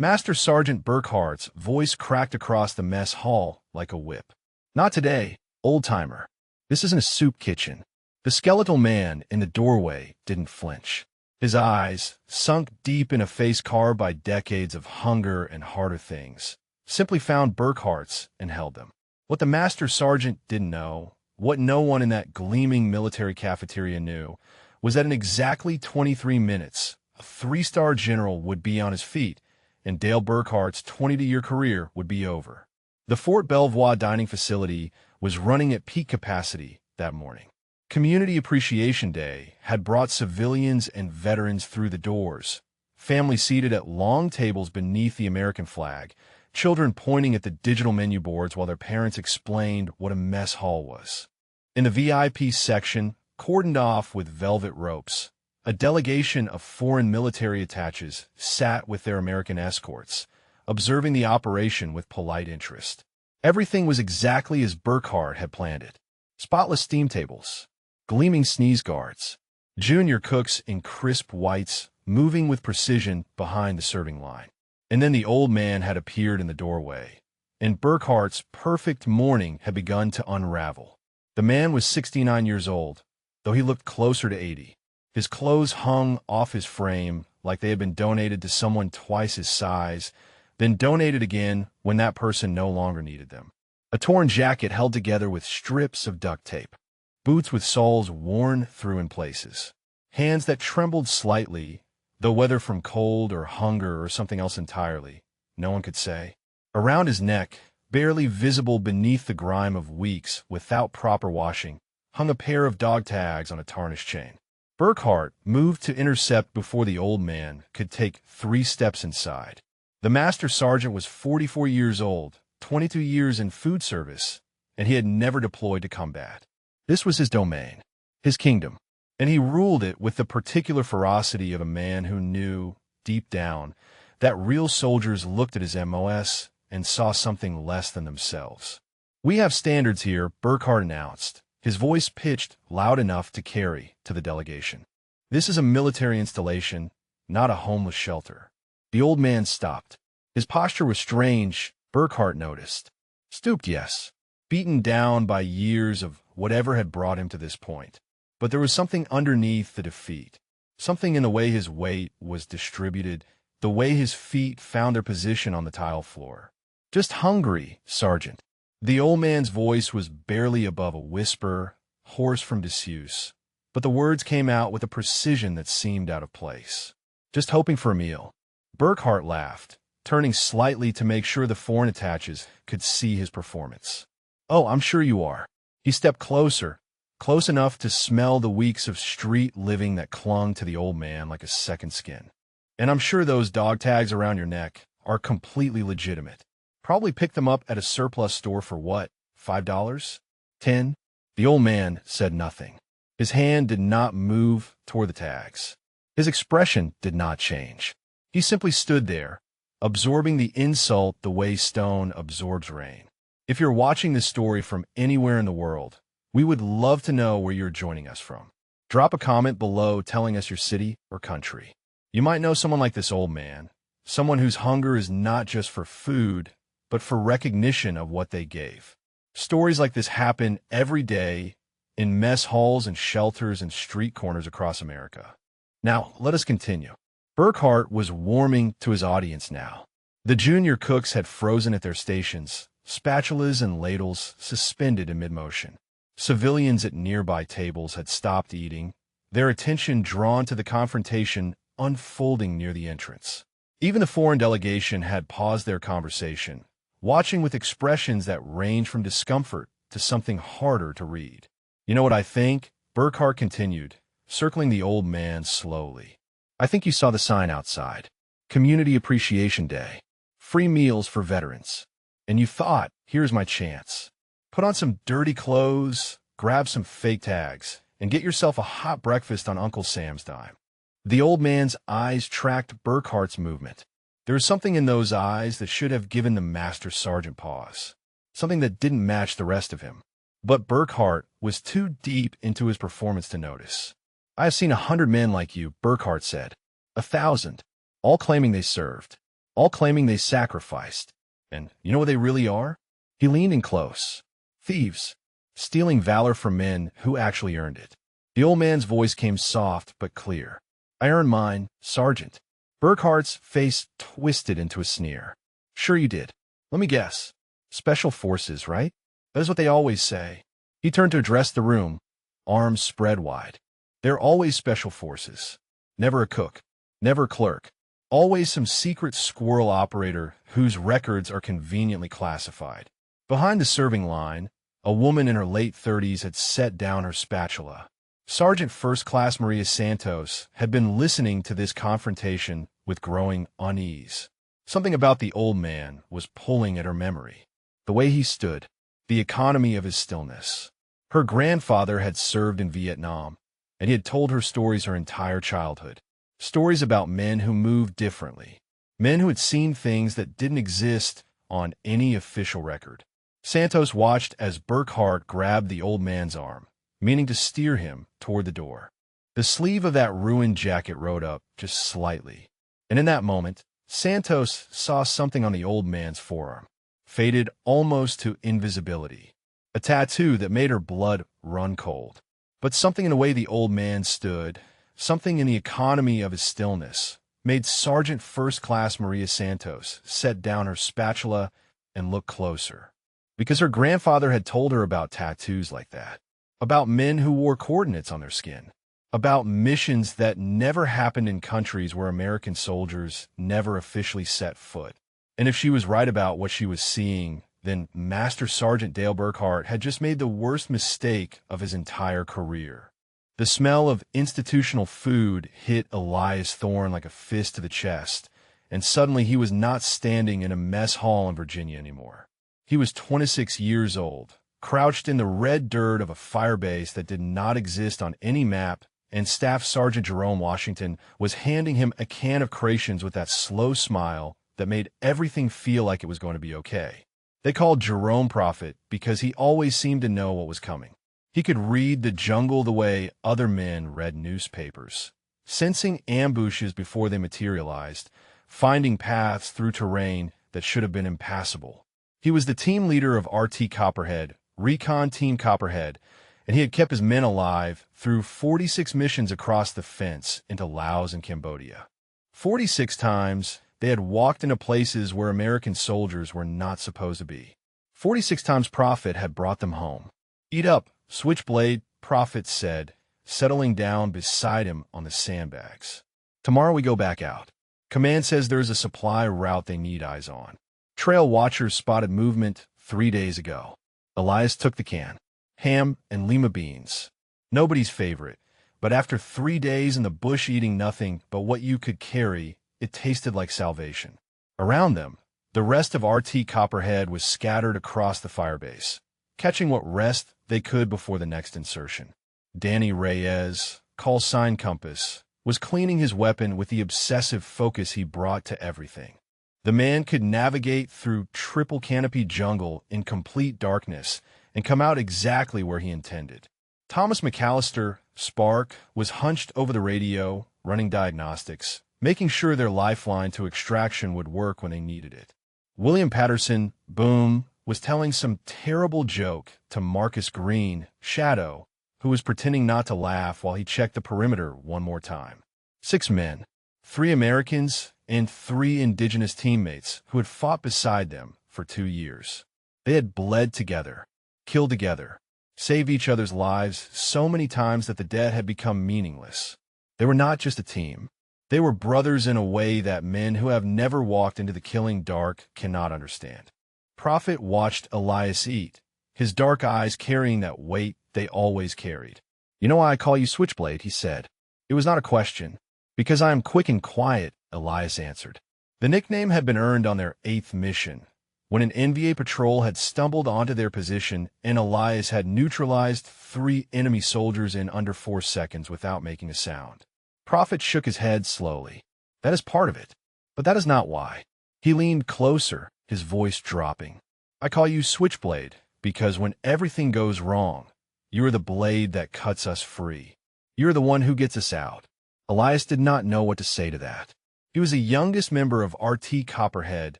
Master Sergeant Burkhart's voice cracked across the mess hall like a whip. "Not today, old-timer. This isn't a soup kitchen." The skeletal man in the doorway didn't flinch. His eyes, sunk deep in a face carved by decades of hunger and harder things, simply found Burkhart's and held them. What the Master Sergeant didn't know, what no one in that gleaming military cafeteria knew, was that in exactly 23 minutes, a three-star general would be on his feet, and Dale Burkhart's 22-year career would be over. The Fort Belvoir dining facility was running at peak capacity that morning. Community Appreciation Day had brought civilians and veterans through the doors, families seated at long tables beneath the American flag, children pointing at the digital menu boards while their parents explained what a mess hall was. In the VIP section, cordoned off with velvet ropes, a delegation of foreign military attaches sat with their American escorts, observing the operation with polite interest. Everything was exactly as Burkhart had planned it. Spotless steam tables, gleaming sneeze guards, junior cooks in crisp whites moving with precision behind the serving line. And then the old man had appeared in the doorway, and Burkhart's perfect morning had begun to unravel. The man was 69 years old, though he looked closer to 80. His clothes hung off his frame like they had been donated to someone twice his size, then donated again when that person no longer needed them. A torn jacket held together with strips of duct tape, boots with soles worn through in places, hands that trembled slightly, though whether from cold or hunger or something else entirely, no one could say. Around his neck, barely visible beneath the grime of weeks without proper washing, hung a pair of dog tags on a tarnished chain. Burkhart moved to intercept before the old man could take 3 steps inside. The Master Sergeant was 44 years old, 22 years in food service, and he had never deployed to combat. This was his domain, his kingdom, and he ruled it with the particular ferocity of a man who knew, deep down, that real soldiers looked at his MOS and saw something less than themselves. "We have standards here," Burkhart announced, his voice pitched loud enough to carry to the delegation. "This is a military installation, not a homeless shelter." The old man stopped. His posture was strange, Burkhart noticed. Stooped, yes, beaten down by years of whatever had brought him to this point. But there was something underneath the defeat, something in the way his weight was distributed, the way his feet found their position on the tile floor. "Just hungry, Sergeant." The old man's voice was barely above a whisper, hoarse from disuse, but the words came out with a precision that seemed out of place. "Just hoping for a meal." Burkhart laughed, turning slightly to make sure the foreign attaches could see his performance. "Oh, I'm sure you are." He stepped closer, close enough to smell the weeks of street living that clung to the old man like a second skin. "And I'm sure those dog tags around your neck are completely legitimate. Probably picked them up at a surplus store for what, $5? $10? The old man said nothing. His hand did not move toward the tags. His expression did not change. He simply stood there, absorbing the insult the way stone absorbs rain. If you're watching this story from anywhere in the world, we would love to know where you're joining us from. Drop a comment below telling us your city or country. You might know someone like this old man, someone whose hunger is not just for food, but for recognition of what they gave. Stories like this happen every day in mess halls and shelters and street corners across America. Now, let us continue. Burkhart was warming to his audience now. The junior cooks had frozen at their stations, spatulas and ladles suspended in mid-motion. Civilians at nearby tables had stopped eating, their attention drawn to the confrontation unfolding near the entrance. Even the foreign delegation had paused their conversation, watching with expressions that ranged from discomfort to something harder to read. "You know what I think?" Burkhart continued, circling the old man slowly. "I think you saw the sign outside. Community Appreciation Day. Free meals for veterans. And you thought, here's my chance. Put on some dirty clothes, grab some fake tags, and get yourself a hot breakfast on Uncle Sam's dime." The old man's eyes tracked Burkhart's movement. There was something in those eyes that should have given the Master Sergeant pause, something that didn't match the rest of him. But Burkhart was too deep into his performance to notice. "I have seen 100 men like you," Burkhart said. 1,000, all claiming they served. all claiming they sacrificed. And you know what they really are? He leaned in close. Thieves, stealing valor from men who actually earned it. The old man's voice came soft but clear. I earned mine, Sergeant. Burkhart's face twisted into a sneer. Sure you did. Let me guess. Special forces, right? That is what they always say. He turned to address the room, arms spread wide. They're always special forces. Never a cook. Never a clerk. Always some secret squirrel operator whose records are conveniently classified. Behind the serving line, a woman in her late 30s had set down her spatula. Sergeant First Class Maria Santos had been listening to this confrontation with growing unease. Something about the old man was pulling at her memory. The way he stood, the economy of his stillness. Her grandfather had served in Vietnam, and he had told her stories her entire childhood. Stories about men who moved differently. Men who had seen things that didn't exist on any official record. Santos watched as Burkhart grabbed the old man's arm, meaning to steer him toward the door. The sleeve of that ruined jacket rode up just slightly, and in that moment, Santos saw something on the old man's forearm, faded almost to invisibility. A tattoo that made her blood run cold. But something in the way the old man stood, something in the economy of his stillness, made Sergeant First Class Maria Santos set down her spatula and look closer. Because her grandfather had told her about tattoos like that. About men who wore coordinates on their skin. About missions that never happened in countries where American soldiers never officially set foot. And if she was right about what she was seeing, then Master Sergeant Dale Burkhart had just made the worst mistake of his entire career. The smell of institutional food hit Elias Thorne like a fist to the chest, and suddenly he was not standing in a mess hall in Virginia anymore. He was 26 years old, crouched in the red dirt of a firebase that did not exist on any map, and Staff Sergeant Jerome Washington was handing him a can of Creations with that slow smile that made everything feel like it was going to be okay. They called Jerome Prophet because he always seemed to know what was coming. He could read the jungle the way other men read newspapers, sensing ambushes before they materialized, finding paths through terrain that should have been impassable. He was the team leader of RT Copperhead, Recon Team Copperhead, and he had kept his men alive through 46 missions across the fence into Laos and Cambodia. 46 times, they had walked into places where American soldiers were not supposed to be. 46 times Prophet had brought them home. Eat up, Switchblade, Prophet said, settling down beside him on the sandbags. Tomorrow we go back out. Command says there's a supply route they need eyes on. Trail watchers spotted movement 3 days ago. Elias took the can. Ham and lima beans. Nobody's favorite, but after 3 days in the bush eating nothing but what you could carry, it tasted like salvation. Around them, the rest of RT Copperhead was scattered across the firebase, catching what rest they could before the next insertion. Danny Reyes, call sign Compass, was cleaning his weapon with the obsessive focus he brought to everything. The man could navigate through triple canopy jungle in complete darkness and come out exactly where he intended. Thomas McAllister, Spark, was hunched over the radio, running diagnostics, making sure their lifeline to extraction would work when they needed it. William Patterson, Boom, was telling some terrible joke to Marcus Green, Shadow, who was pretending not to laugh while he checked the perimeter one more time. 6 men, 3 Americans, and 3 indigenous teammates who had fought beside them for 2 years. They had bled together, killed together, saved each other's lives so many times that the dead had become meaningless. They were not just a team. They were brothers in a way that men who have never walked into the killing dark cannot understand. Prophet watched Elias eat, his dark eyes carrying that weight they always carried. You know why I call you Switchblade, he said. It was not a question. Because I am quick and quiet, Elias answered. The nickname had been earned on their 8th mission, when an NVA patrol had stumbled onto their position and Elias had neutralized 3 enemy soldiers in under 4 seconds without making a sound. Prophet shook his head slowly. That is part of it, but that is not why. He leaned closer, his voice dropping. I call you Switchblade because when everything goes wrong, you are the blade that cuts us free. You are the one who gets us out. Elias did not know what to say to that. He was the youngest member of RT Copperhead,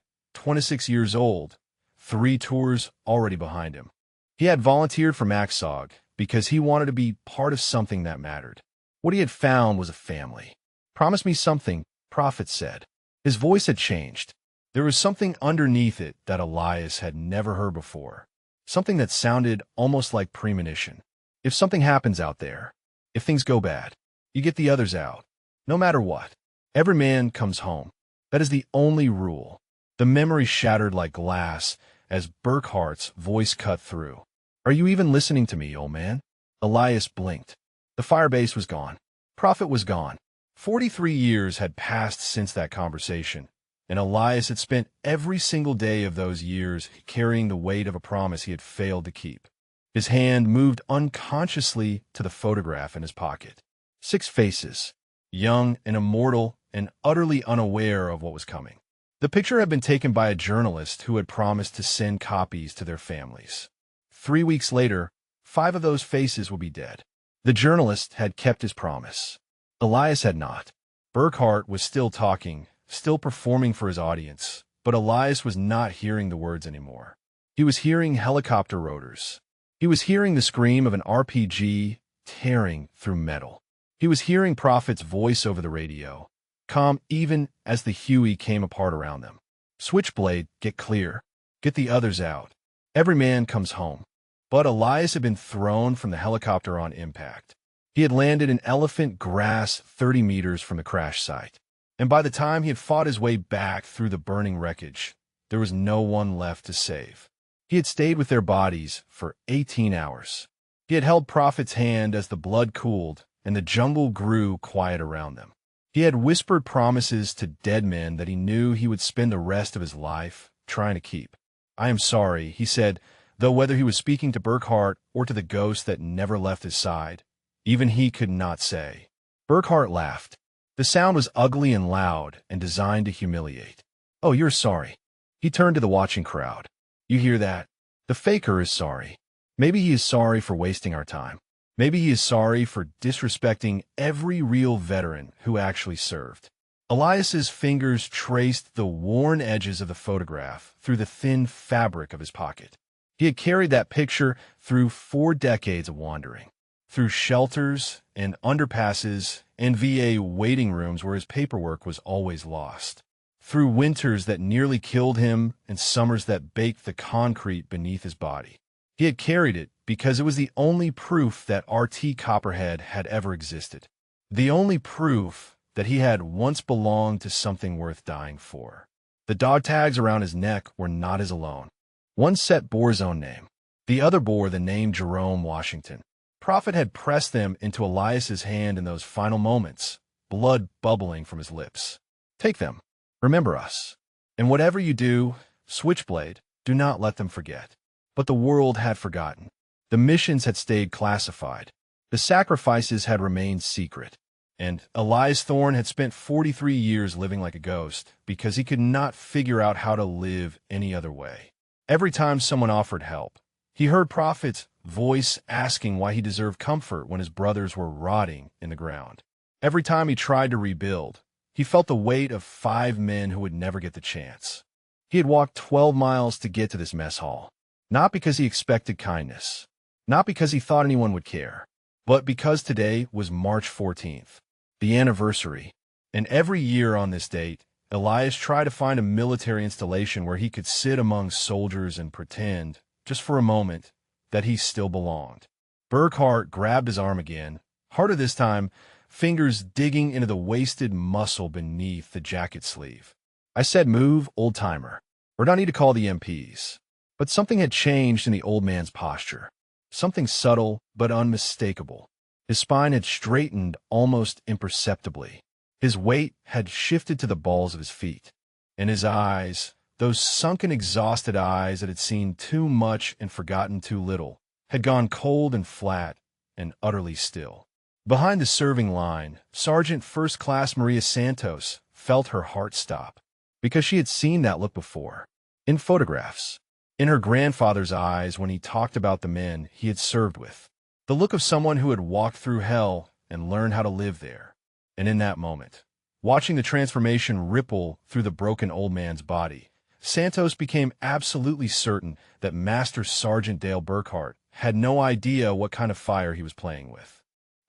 26 years old, 3 tours already behind him. He had volunteered for MaxSog because he wanted to be part of something that mattered. What he had found was a family. "Promise me something," Prophet said. His voice had changed. There was something underneath it that Elias had never heard before. Something that sounded almost like premonition. If something happens out there, if things go bad, you get the others out. No matter what. Every man comes home. That is the only rule. The memory shattered like glass as Burkhart's voice cut through. "Are you even listening to me, old man?" Elias blinked. The firebase was gone. Prophet was gone. 43 years had passed since that conversation, and Elias had spent every single day of those years carrying the weight of a promise he had failed to keep. His hand moved unconsciously to the photograph in his pocket. 6 faces, young and immortal and utterly unaware of what was coming. The picture had been taken by a journalist who had promised to send copies to their families. 3 weeks later, 5 of those faces would be dead. The journalist had kept his promise. Elias had not. Burkhart was still talking, still performing for his audience, but Elias was not hearing the words anymore. He was hearing helicopter rotors. He was hearing the scream of an RPG tearing through metal. He was hearing Prophet's voice over the radio, calm even as the Huey came apart around them. "Switchblade, get clear. Get the others out. Every man comes home." But Elias had been thrown from the helicopter on impact. He had landed in elephant grass 30 meters from the crash site. And by the time he had fought his way back through the burning wreckage, there was no one left to save. He had stayed with their bodies for 18 hours. He had held Prophet's hand as the blood cooled and the jungle grew quiet around them. He had whispered promises to dead men that he knew he would spend the rest of his life trying to keep. "I am sorry," he said, though whether he was speaking to Burkhart or to the ghost that never left his side, even he could not say. Burkhart laughed. The sound was ugly and loud and designed to humiliate. "Oh, you're sorry." He turned to the watching crowd. "You hear that? The faker is sorry. Maybe he is sorry for wasting our time. Maybe he is sorry for disrespecting every real veteran who actually served." Elias's fingers traced the worn edges of the photograph through the thin fabric of his pocket. He had carried that picture through 4 decades of wandering, through shelters and underpasses and VA waiting rooms where his paperwork was always lost, through winters that nearly killed him and summers that baked the concrete beneath his body. He had carried it because it was the only proof that RT Copperhead had ever existed, the only proof that he had once belonged to something worth dying for. The dog tags around his neck were not his alone. One set bore his own name. The other bore the name Jerome Washington. Prophet had pressed them into Elias's hand in those final moments, blood bubbling from his lips. "Take them. Remember us. And whatever you do, Switchblade, do not let them forget." But the world had forgotten. The missions had stayed classified. The sacrifices had remained secret. And Elias Thorne had spent 43 years living like a ghost because he could not figure out how to live any other way. Every time someone offered help, he heard Prophet's voice asking why he deserved comfort when his brothers were rotting in the ground. Every time he tried to rebuild, he felt the weight of 5 men who would never get the chance. He had walked 12 miles to get to this mess hall, not because he expected kindness, not because he thought anyone would care, but because today was March 14th, the anniversary, and every year on this date, Elias tried to find a military installation where he could sit among soldiers and pretend, just for a moment, that he still belonged. Burkhart grabbed his arm again, harder this time, fingers digging into the wasted muscle beneath the jacket sleeve. "I said move, old-timer. We don't need to call the MPs." But something had changed in the old man's posture. Something subtle but unmistakable. His spine had straightened almost imperceptibly. His weight had shifted to the balls of his feet. And his eyes, those sunken, exhausted eyes that had seen too much and forgotten too little, had gone cold and flat and utterly still. Behind the serving line, Sergeant First Class Maria Santos felt her heart stop, because she had seen that look before, in photographs, in her grandfather's eyes when he talked about the men he had served with, the look of someone who had walked through hell and learned how to live there. And in that moment, Watching the transformation ripple through the broken old man's body, Santos became absolutely certain that Master Sergeant Dale Burkhart had no idea what kind of fire he was playing with.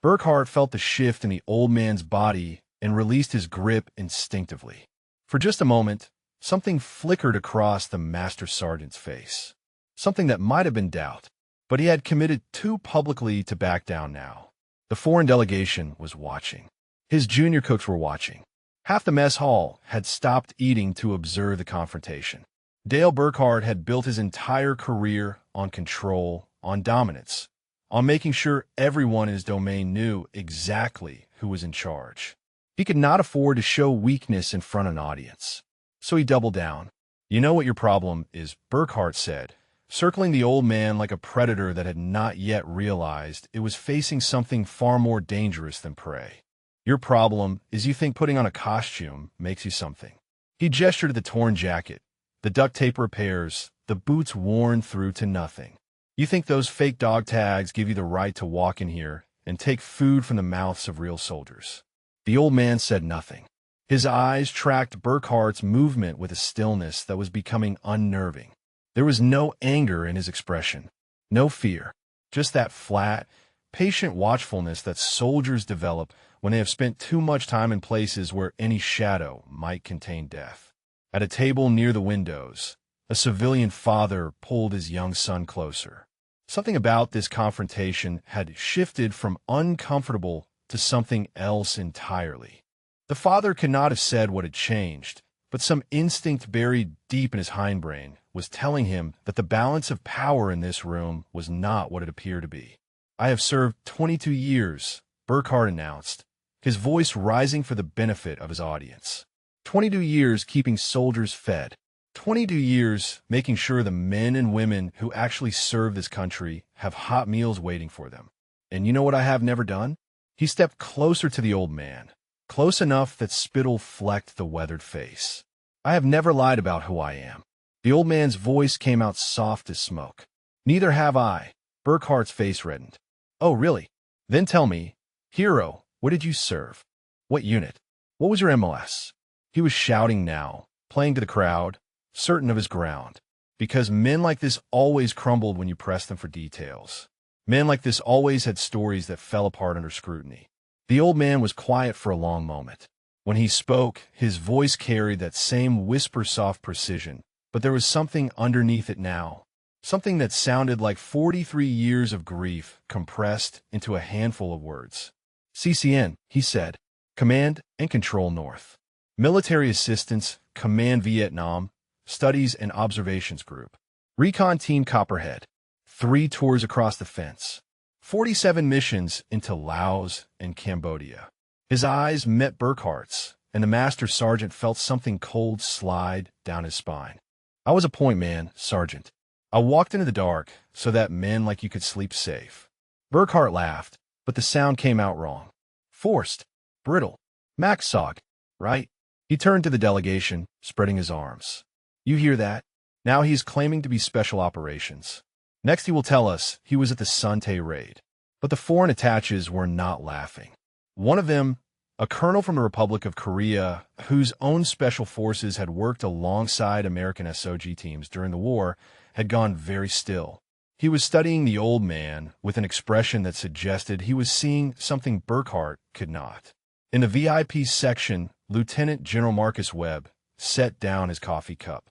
Burkhart felt the shift in the old man's body and released his grip instinctively. For just a moment, something flickered across the Master Sergeant's face. Something that might have been doubt, but he had committed too publicly to back down now. The foreign delegation was watching. His junior cooks were watching. Half the mess hall had stopped eating to observe the confrontation. Dale Burkhart had built his entire career on control, on dominance, on making sure everyone in his domain knew exactly who was in charge. He could not afford to show weakness in front of an audience. So he doubled down. "You know what your problem is," Burkhart said, circling the old man like a predator that had not yet realized it was facing something far more dangerous than prey. "Your problem is you think putting on a costume makes you something." He gestured to the torn jacket, the duct tape repairs, the boots worn through to nothing. "You think those fake dog tags give you the right to walk in here and take food from the mouths of real soldiers." The old man said nothing. His eyes tracked Burkhart's movement with a stillness that was becoming unnerving. There was no anger in his expression, no fear, just that flat, patient watchfulness that soldiers develop when they have spent too much time in places where any shadow might contain death. At a table near the windows, a civilian father pulled his young son closer. Something about this confrontation had shifted from uncomfortable to something else entirely. The father could not have said what had changed, but some instinct buried deep in his hindbrain was telling him that the balance of power in this room was not what it appeared to be. "I have served 22 years, Burkhart announced, his voice rising for the benefit of his audience. 22 years keeping soldiers fed. 22 years making sure the men and women who actually serve this country have hot meals waiting for them. And you know what I have never done?" He stepped closer to the old man, close enough that spittle flecked the weathered face. "I have never lied about who I am." The old man's voice came out soft as smoke. "Neither have I." Burkhart's face reddened. "Oh, really? Then tell me, hero, what did you serve? What unit? What was your MOS?" He was shouting now, playing to the crowd, certain of his ground, because men like this always crumbled when you pressed them for details. Men like this always had stories that fell apart under scrutiny. The old man was quiet for a long moment. When he spoke, his voice carried that same whisper-soft precision, but there was something underneath it now, something that sounded like 43 years of grief compressed into a handful of words. "CCN," he said, "Command and Control North. Military Assistance, Command Vietnam, Studies and Observations Group. Recon Team Copperhead. 3 tours across the fence. 47 missions into Laos and Cambodia." His eyes met Burkhart's, and the Master Sergeant felt something cold slide down his spine. "I was a point man, Sergeant. I walked into the dark so that men like you could sleep safe." Burkhart laughed, but the sound came out wrong. Forced, brittle, Maxog, right? He turned to the delegation, spreading his arms. "You hear that? Now he's claiming to be special operations. Next he will tell us he was at the Sante raid." But the foreign attaches were not laughing. One of them, a colonel from the Republic of Korea, whose own special forces had worked alongside American SOG teams during the war, had gone very still. He was studying the old man with an expression that suggested he was seeing something Burkhart could not. In the VIP section, Lieutenant General Marcus Webb set down his coffee cup.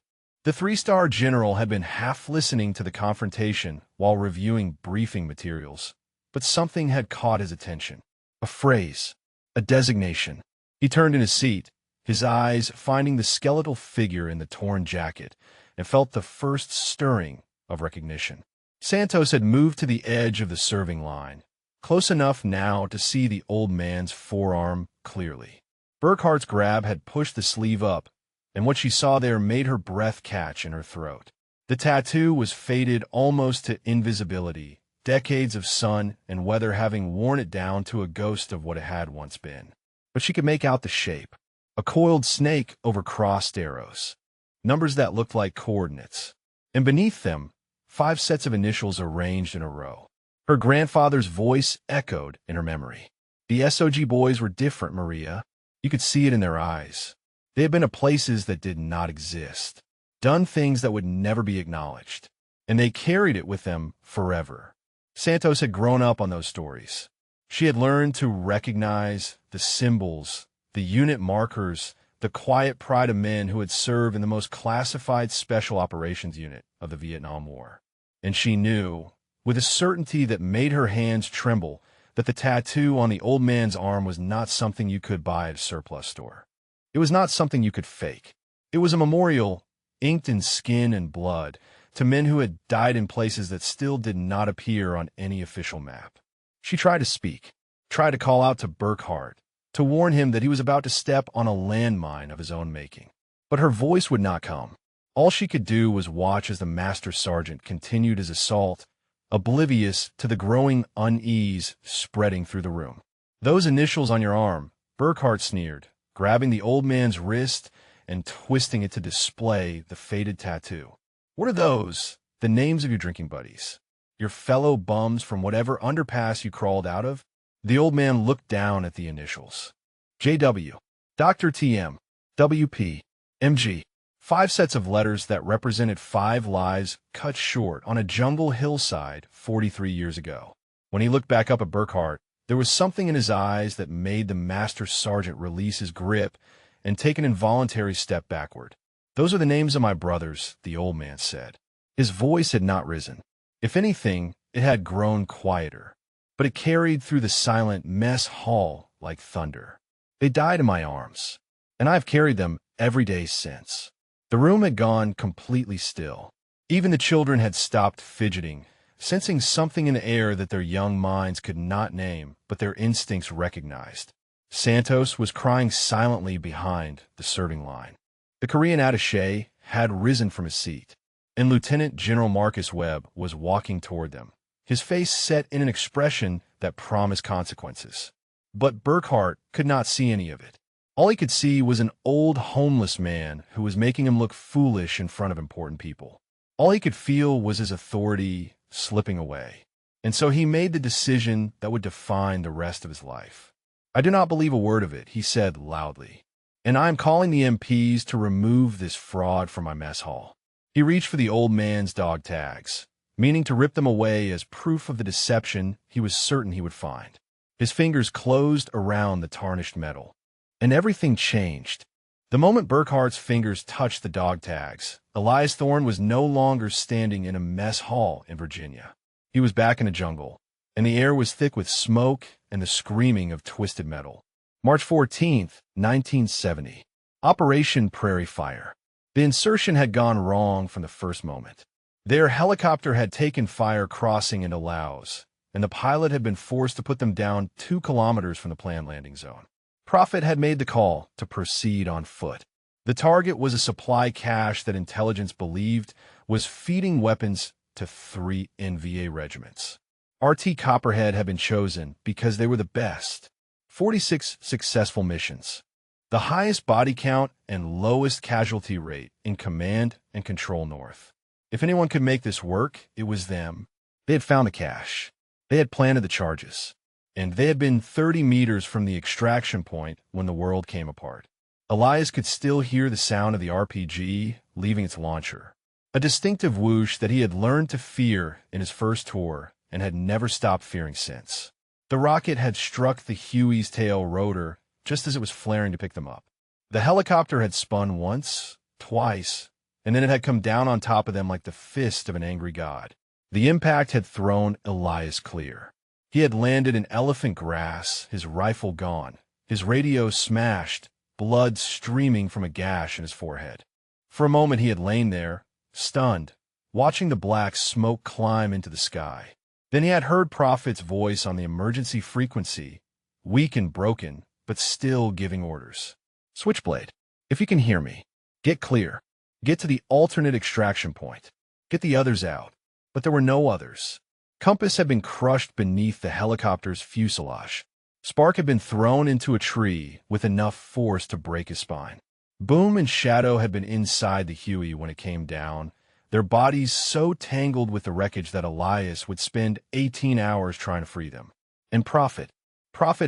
The 3-star general had been half listening to the confrontation while reviewing briefing materials, but something had caught his attention. A phrase, a designation. He turned in his seat, his eyes finding the skeletal figure in the torn jacket, and felt the first stirring of recognition. Santos had moved to the edge of the serving line, close enough now to see the old man's forearm clearly. Burkhart's grab had pushed the sleeve up, and what she saw there made her breath catch in her throat. The tattoo was faded almost to invisibility, decades of sun and weather having worn it down to a ghost of what it had once been. But she could make out the shape, a coiled snake over crossed arrows, numbers that looked like coordinates, and beneath them, 5 sets of initials arranged in a row. Her grandfather's voice echoed in her memory. "The SOG boys were different, Maria. You could see it in their eyes. They had been to places that did not exist, done things that would never be acknowledged, and they carried it with them forever. Santos had grown up on those stories. She had learned to recognize the symbols, the unit markers, the quiet pride of men who had served in the most classified special operations unit of the Vietnam War. And she knew, with a certainty that made her hands tremble, that the tattoo on the old man's arm was not something you could buy at a surplus store. It was not something you could fake. It was a memorial, inked in skin and blood, to men who had died in places that still did not appear on any official map. She tried to speak, tried to call out to Burkhardt, to warn him that he was about to step on a landmine of his own making. But her voice would not come. All she could do was watch as the master sergeant continued his assault, oblivious to the growing unease spreading through the room. "Those initials on your arm," Burkhardt sneered, grabbing the old man's wrist and twisting it to display the faded tattoo. "What are those?" "The names of your drinking buddies. Your fellow bums from whatever underpass you crawled out of." The old man looked down at the initials. JW, Dr. TM, WP, MG. 5 sets of letters that represented 5 lives cut short on a jungle hillside 43 years ago. When he looked back up at Burkhardt, there was something in his eyes that made the master sergeant release his grip and take an involuntary step backward. "Those are the names of my brothers," the old man said. His voice had not risen. If anything, it had grown quieter, but it carried through the silent mess hall like thunder. "They died in my arms, and I've carried them every day since." The room had gone completely still. Even the children had stopped fidgeting, sensing something in the air that their young minds could not name, but their instincts recognized. Santos was crying silently behind the serving line. The Korean attaché had risen from his seat, and Lieutenant General Marcus Webb was walking toward them, his face set in an expression that promised consequences. But Burkhardt could not see any of it. All he could see was an old homeless man who was making him look foolish in front of important people. All he could feel was his authority slipping away. And so he made the decision that would define the rest of his life. "I do not believe a word of it," he said loudly. "And I am calling the MPs to remove this fraud from my mess hall." He reached for the old man's dog tags, meaning to rip them away as proof of the deception he was certain he would find. His fingers closed around the tarnished metal. And everything changed. The moment Burkhardt's fingers touched the dog tags, Elias Thorne was no longer standing in a mess hall in Virginia. He was back in a jungle, and the air was thick with smoke and the screaming of twisted metal. March 14th, 1970. Operation Prairie Fire. The insertion had gone wrong from the first moment. Their helicopter had taken fire crossing into Laos, and the pilot had been forced to put them down 2 kilometers from the planned landing zone. Prophet had made the call to proceed on foot. The target was a supply cache that intelligence believed was feeding weapons to 3 NVA regiments. RT Copperhead had been chosen because they were the best. 46 successful missions, the highest body count and lowest casualty rate in Command and Control North. If anyone could make this work, it was them. They had found the cache. They had planted the charges. And they had been 30 meters from the extraction point when the world came apart. Elias could still hear the sound of the RPG leaving its launcher, a distinctive whoosh that he had learned to fear in his first tour and had never stopped fearing since. The rocket had struck the Huey's tail rotor just as it was flaring to pick them up. The helicopter had spun once, twice, and then it had come down on top of them like the fist of an angry god. The impact had thrown Elias clear. He had landed in elephant grass, his rifle gone, his radio smashed, blood streaming from a gash in his forehead. For a moment he had lain there, stunned, watching the black smoke climb into the sky. Then he had heard Prophet's voice on the emergency frequency, weak and broken, but still giving orders. "Switchblade, if you can hear me, get clear. Get to the alternate extraction point. Get the others out." But there were no others. Compass had been crushed beneath the helicopter's fuselage. Spark had been thrown into a tree with enough force to break his spine. Boom and Shadow had been inside the Huey when it came down, their bodies so tangled with the wreckage that Elias would spend 18 hours trying to free them. And Prophet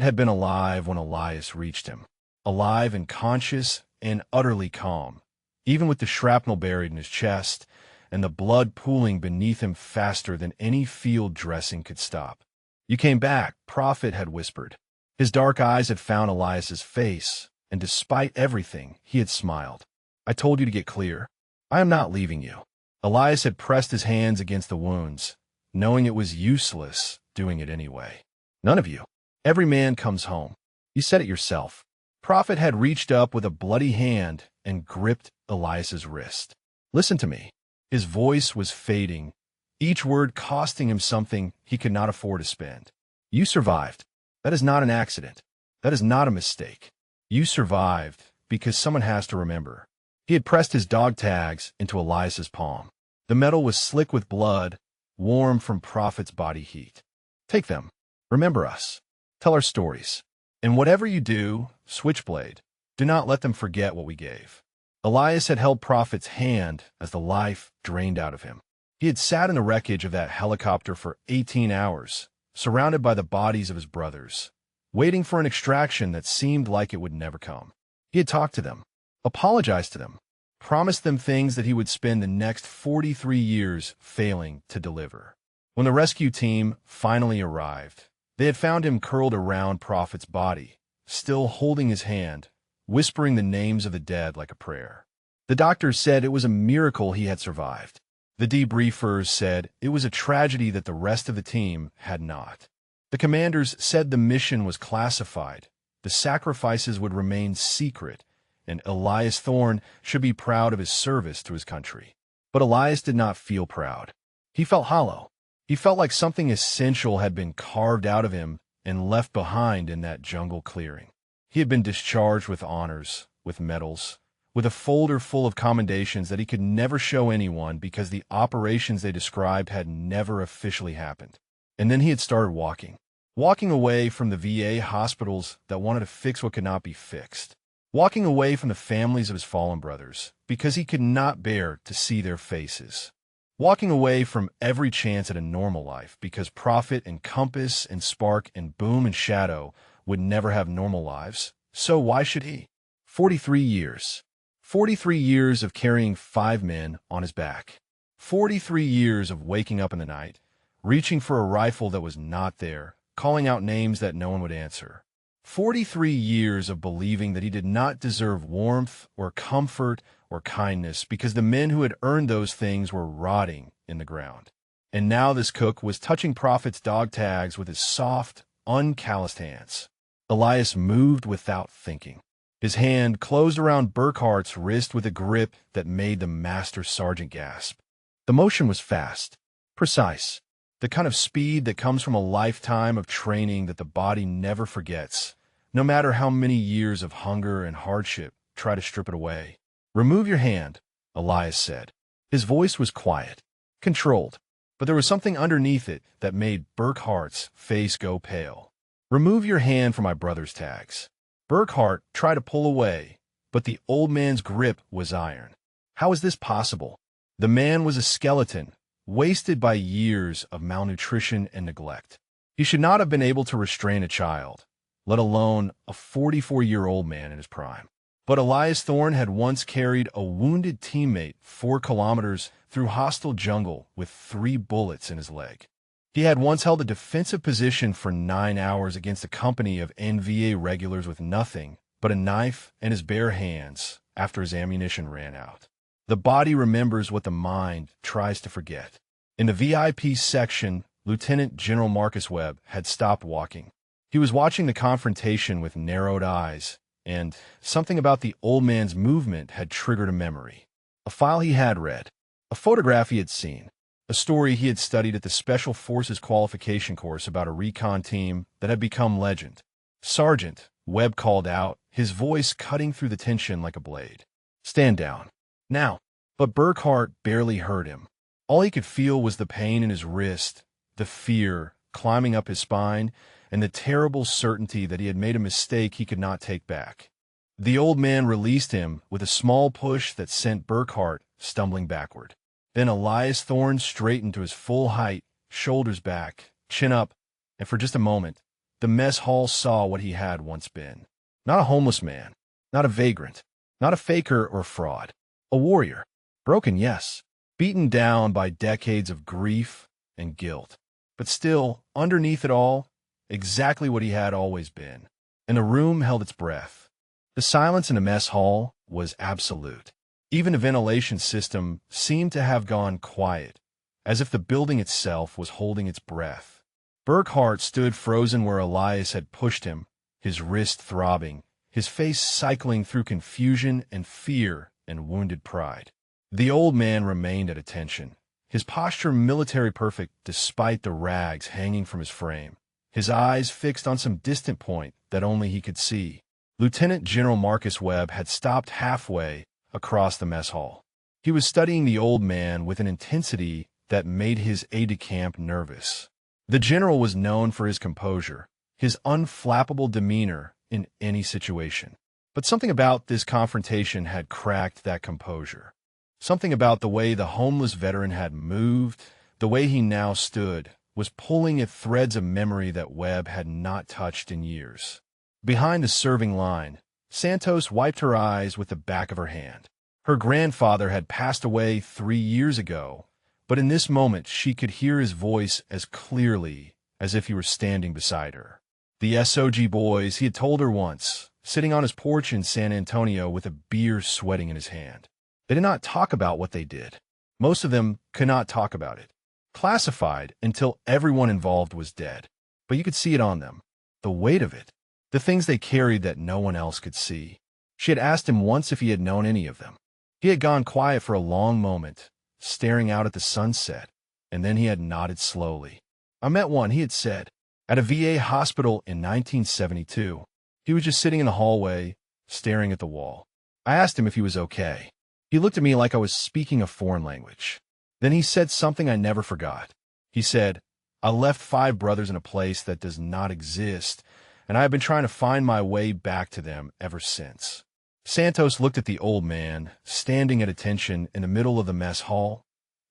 had been alive when Elias reached him. alive and conscious and utterly calm, even with the shrapnel buried in his chest and the blood pooling beneath him faster than any field dressing could stop. "You came back," Prophet had whispered. His dark eyes had found Elias's face, and despite everything, he had smiled. "I told you to get clear. I am not leaving you." Elias had pressed his hands against the wounds, knowing it was useless doing it anyway. "None of you. Every man comes home. You said it yourself." Prophet had reached up with a bloody hand and gripped Elias's wrist. "Listen to me." His voice was fading, each word costing him something he could not afford to spend. "You survived. That is not an accident. That is not a mistake. You survived because someone has to remember." He had pressed his dog tags into Elias's palm. The metal was slick with blood, warm from Prophet's body heat. "Take them. Remember us. Tell our stories. And whatever you do, Switchblade, do not let them forget what we gave." Elias had held Prophet's hand as the life drained out of him. He had sat in the wreckage of that helicopter for 18 hours, surrounded by the bodies of his brothers, waiting for an extraction that seemed like it would never come. He had talked to them, apologized to them, promised them things that he would spend the next 43 years failing to deliver. When the rescue team finally arrived, they had found him curled around Prophet's body, still holding his hand, whispering the names of the dead like a prayer. The doctors said it was a miracle he had survived. The debriefers said it was a tragedy that the rest of the team had not. The commanders said the mission was classified, the sacrifices would remain secret, and Elias Thorne should be proud of his service to his country. But Elias did not feel proud. He felt hollow. He felt like something essential had been carved out of him and left behind in that jungle clearing. He had been discharged with honors, with medals, with a folder full of commendations that he could never show anyone because the operations they described had never officially happened. And then he had started walking away from the VA hospitals that wanted to fix what could not be fixed, walking away from the families of his fallen brothers because he could not bear to see their faces, walking away from every chance at a normal life because Prophet and Compass and Spark and Boom and Shadow would never have normal lives, so why should he? 43 years. 43 years of carrying 5 men on his back. 43 years of waking up in the night, reaching for a rifle that was not there, calling out names that no one would answer. 43 years of believing that he did not deserve warmth or comfort or kindness because the men who had earned those things were rotting in the ground. And now this cook was touching Prophet's dog tags with his soft, uncalloused hands. Elias moved without thinking. His hand closed around Burkhart's wrist with a grip that made the master sergeant gasp. The motion was fast, precise, the kind of speed that comes from a lifetime of training that the body never forgets, no matter how many years of hunger and hardship try to strip it away. "Remove your hand," Elias said. His voice was quiet, controlled, but there was something underneath it that made Burkhart's face go pale. "Remove your hand from my brother's tags." Burkhart tried to pull away, but the old man's grip was iron. How was this possible? The man was a skeleton, wasted by years of malnutrition and neglect. He should not have been able to restrain a child, let alone a 44-year-old man in his prime. But Elias Thorne had once carried a wounded teammate 4 kilometers through hostile jungle with 3 bullets in his leg. He had once held a defensive position for 9 hours against a company of NVA regulars with nothing but a knife and his bare hands after his ammunition ran out. The body remembers what the mind tries to forget. In the VIP section, Lieutenant General Marcus Webb had stopped walking. He was watching the confrontation with narrowed eyes, and something about the old man's movement had triggered a memory. A file he had read, a photograph he had seen, a story he had studied at the Special Forces qualification course about a recon team that had become legend. "Sergeant," Webb called out, his voice cutting through the tension like a blade. "Stand down. Now." But Burkhart barely heard him. All he could feel was the pain in his wrist, the fear climbing up his spine, and the terrible certainty that he had made a mistake he could not take back. The old man released him with a small push that sent Burkhart stumbling backward. Then Elias Thorne straightened to his full height, shoulders back, chin up, and for just a moment, the mess hall saw what he had once been. Not a homeless man, not a vagrant, not a faker or fraud. A warrior. Broken, yes. Beaten down by decades of grief and guilt. But still, underneath it all, exactly what he had always been. And the room held its breath. The silence in the mess hall was absolute. Even the ventilation system seemed to have gone quiet, as if the building itself was holding its breath. Burkhart stood frozen where Elias had pushed him, his wrist throbbing, his face cycling through confusion and fear and wounded pride. The old man remained at attention, his posture military perfect despite the rags hanging from his frame, his eyes fixed on some distant point that only he could see. Lieutenant General Marcus Webb had stopped halfway across the mess hall. He was studying the old man with an intensity that made his aide-de-camp nervous. The general was known for his composure, his unflappable demeanor in any situation. But something about this confrontation had cracked that composure. Something about the way the homeless veteran had moved, the way he now stood, was pulling at threads of memory that Webb had not touched in years. Behind the serving line, Santos wiped her eyes with the back of her hand. Her grandfather had passed away 3 years ago, but in this moment she could hear his voice as clearly as if he were standing beside her. The SOG boys, he had told her once, sitting on his porch in San Antonio with a beer sweating in his hand. They did not talk about what they did. Most of them could not talk about it. Classified until everyone involved was dead. But you could see it on them. The weight of it. The things they carried that no one else could see. She had asked him once if he had known any of them. He had gone quiet for a long moment, staring out at the sunset, and then he had nodded slowly. I met one, he had said, at a VA hospital in 1972. He was just sitting in the hallway, staring at the wall. I asked him if he was okay. He looked at me like I was speaking a foreign language. Then he said something I never forgot. He said, I left 5 brothers in a place that does not exist, and I have been trying to find my way back to them ever since. Santos looked at the old man, standing at attention in the middle of the mess hall,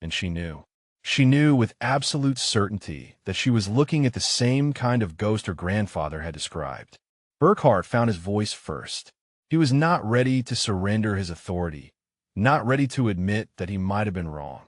and she knew. She knew with absolute certainty that she was looking at the same kind of ghost her grandfather had described. Burkhart found his voice first. He was not ready to surrender his authority, not ready to admit that he might have been wrong.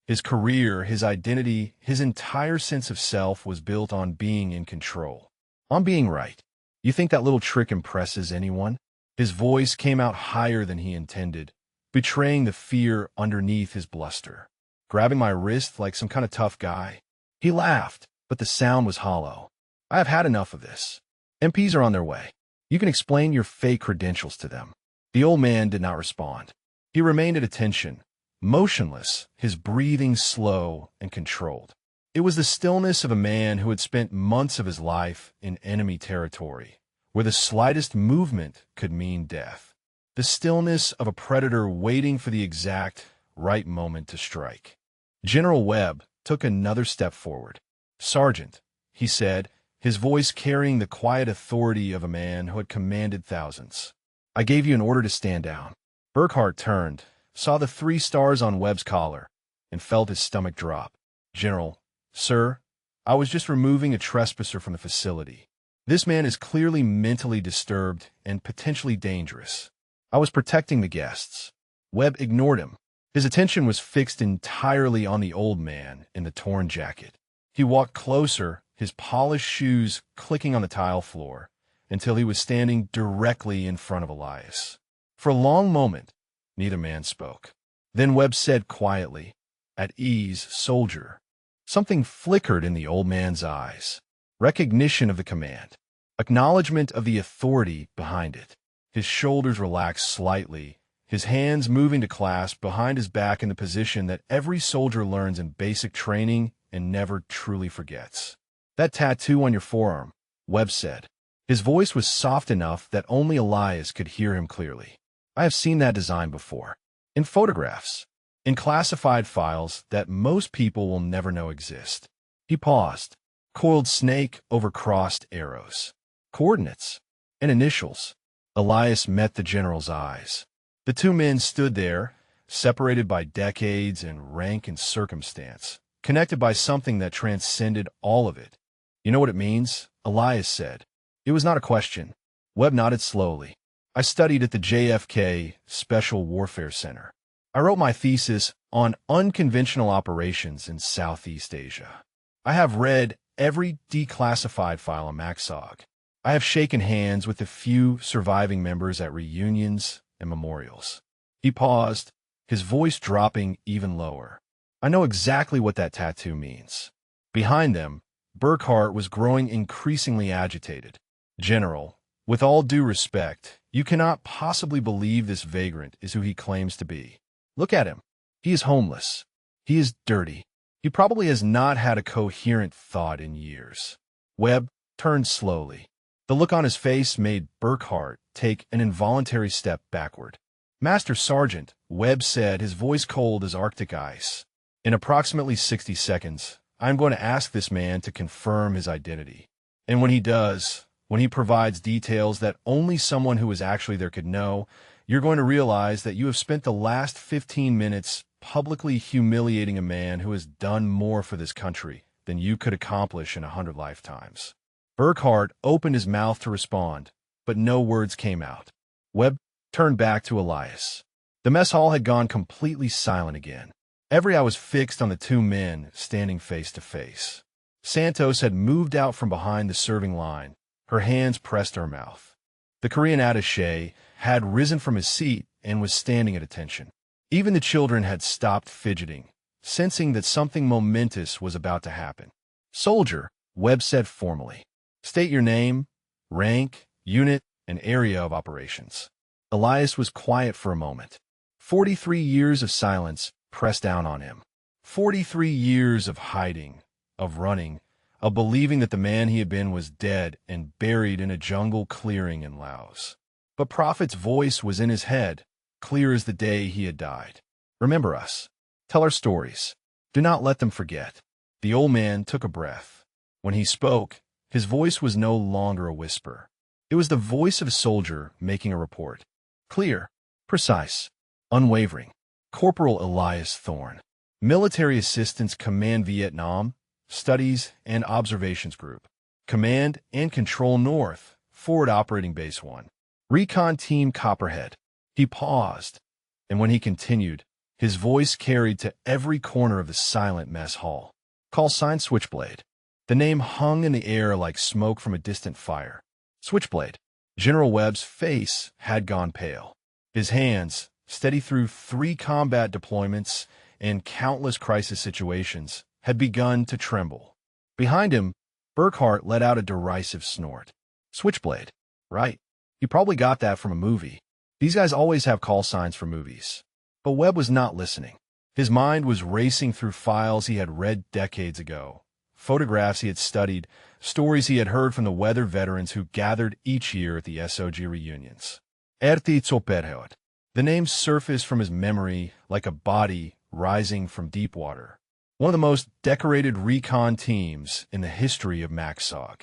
His career, his identity, his entire sense of self was built on being in control, on being right. You think that little trick impresses anyone? His voice came out higher than he intended, betraying the fear underneath his bluster. Grabbing my wrist like some kind of tough guy. He laughed, but the sound was hollow. I have had enough of this. MPs are on their way. You can explain your fake credentials to them. The old man did not respond. He remained at attention, motionless, his breathing slow and controlled. It was the stillness of a man who had spent months of his life in enemy territory, where the slightest movement could mean death. The stillness of a predator waiting for the exact right moment to strike. General Webb took another step forward. Sergeant, he said, his voice carrying the quiet authority of a man who had commanded thousands. I gave you an order to stand down. Burkhart turned, saw the 3 stars on Webb's collar, and felt his stomach drop. General, sir, I was just removing a trespasser from the facility. This man is clearly mentally disturbed and potentially dangerous. I was protecting the guests. Webb ignored him. His attention was fixed entirely on the old man in the torn jacket. He walked closer, his polished shoes clicking on the tile floor, until he was standing directly in front of Elias. For a long moment, neither man spoke. Then Webb said quietly, "At ease, soldier." Something flickered in the old man's eyes. Recognition of the command. Acknowledgement of the authority behind it. His shoulders relaxed slightly, his hands moving to clasp behind his back in the position that every soldier learns in basic training and never truly forgets. That tattoo on your forearm, Webb said. His voice was soft enough that only Elias could hear him clearly. I have seen that design before. In photographs. In classified files that most people will never know exist. He paused. Coiled snake over crossed arrows. Coordinates. And initials. Elias met the general's eyes. The 2 men stood there, separated by decades and rank and circumstance, connected by something that transcended all of it. You know what it means? Elias said. It was not a question. Webb nodded slowly. I studied at the JFK Special Warfare Center. I wrote my thesis on unconventional operations in Southeast Asia. I have read every declassified file on MACSOG. I have shaken hands with the few surviving members at reunions and memorials. He paused, his voice dropping even lower. I know exactly what that tattoo means. Behind them, Burkhart was growing increasingly agitated. General, with all due respect, you cannot possibly believe this vagrant is who he claims to be. Look at him. He is homeless. He is dirty. He probably has not had a coherent thought in years. Webb turned slowly. The look on his face made Burkhart take an involuntary step backward. Master Sergeant, Webb said, his voice cold as Arctic ice. In approximately 60 seconds, I'm going to ask this man to confirm his identity. And when he does, when he provides details that only someone who was actually there could know, you're going to realize that you have spent the last 15 minutes publicly humiliating a man who has done more for this country than you could accomplish in 100 lifetimes. Burkhart opened his mouth to respond, but no words came out. Webb turned back to Elias. The mess hall had gone completely silent again. Every eye was fixed on the two men standing face to face. Santos had moved out from behind the serving line, her hands pressed to her mouth. The Korean attaché had risen from his seat and was standing at attention. Even the children had stopped fidgeting, sensing that something momentous was about to happen. Soldier, Webb said formally. State your name, rank, unit, and area of operations. Elias was quiet for a moment. 43 years of silence pressed down on him. 43 years of hiding, of running, of believing that the man he had been was dead and buried in a jungle clearing in Laos. But Prophet's voice was in his head, clear as the day he had died. Remember us. Tell our stories. Do not let them forget. The old man took a breath. When he spoke, his voice was no longer a whisper. It was the voice of a soldier making a report. Clear, precise, unwavering. Corporal Elias Thorne, Military Assistance Command Vietnam, Studies and Observations Group. Command and Control North, Forward Operating Base 1. Recon Team Copperhead. He paused, and when he continued, his voice carried to every corner of the silent mess hall. Call sign Switchblade. The name hung in the air like smoke from a distant fire. Switchblade. General Webb's face had gone pale. His hands, steady through 3 combat deployments and countless crisis situations, had begun to tremble. Behind him, Burkhart let out a derisive snort. Switchblade. Right. You probably got that from a movie. These guys always have call signs for movies. But Webb was not listening. His mind was racing through files he had read decades ago, photographs he had studied, stories he had heard from the weather veterans who gathered each year at the SOG reunions. Erti. The name surfaced from his memory like a body rising from deep water. One of the most decorated recon teams in the history of MACSOG.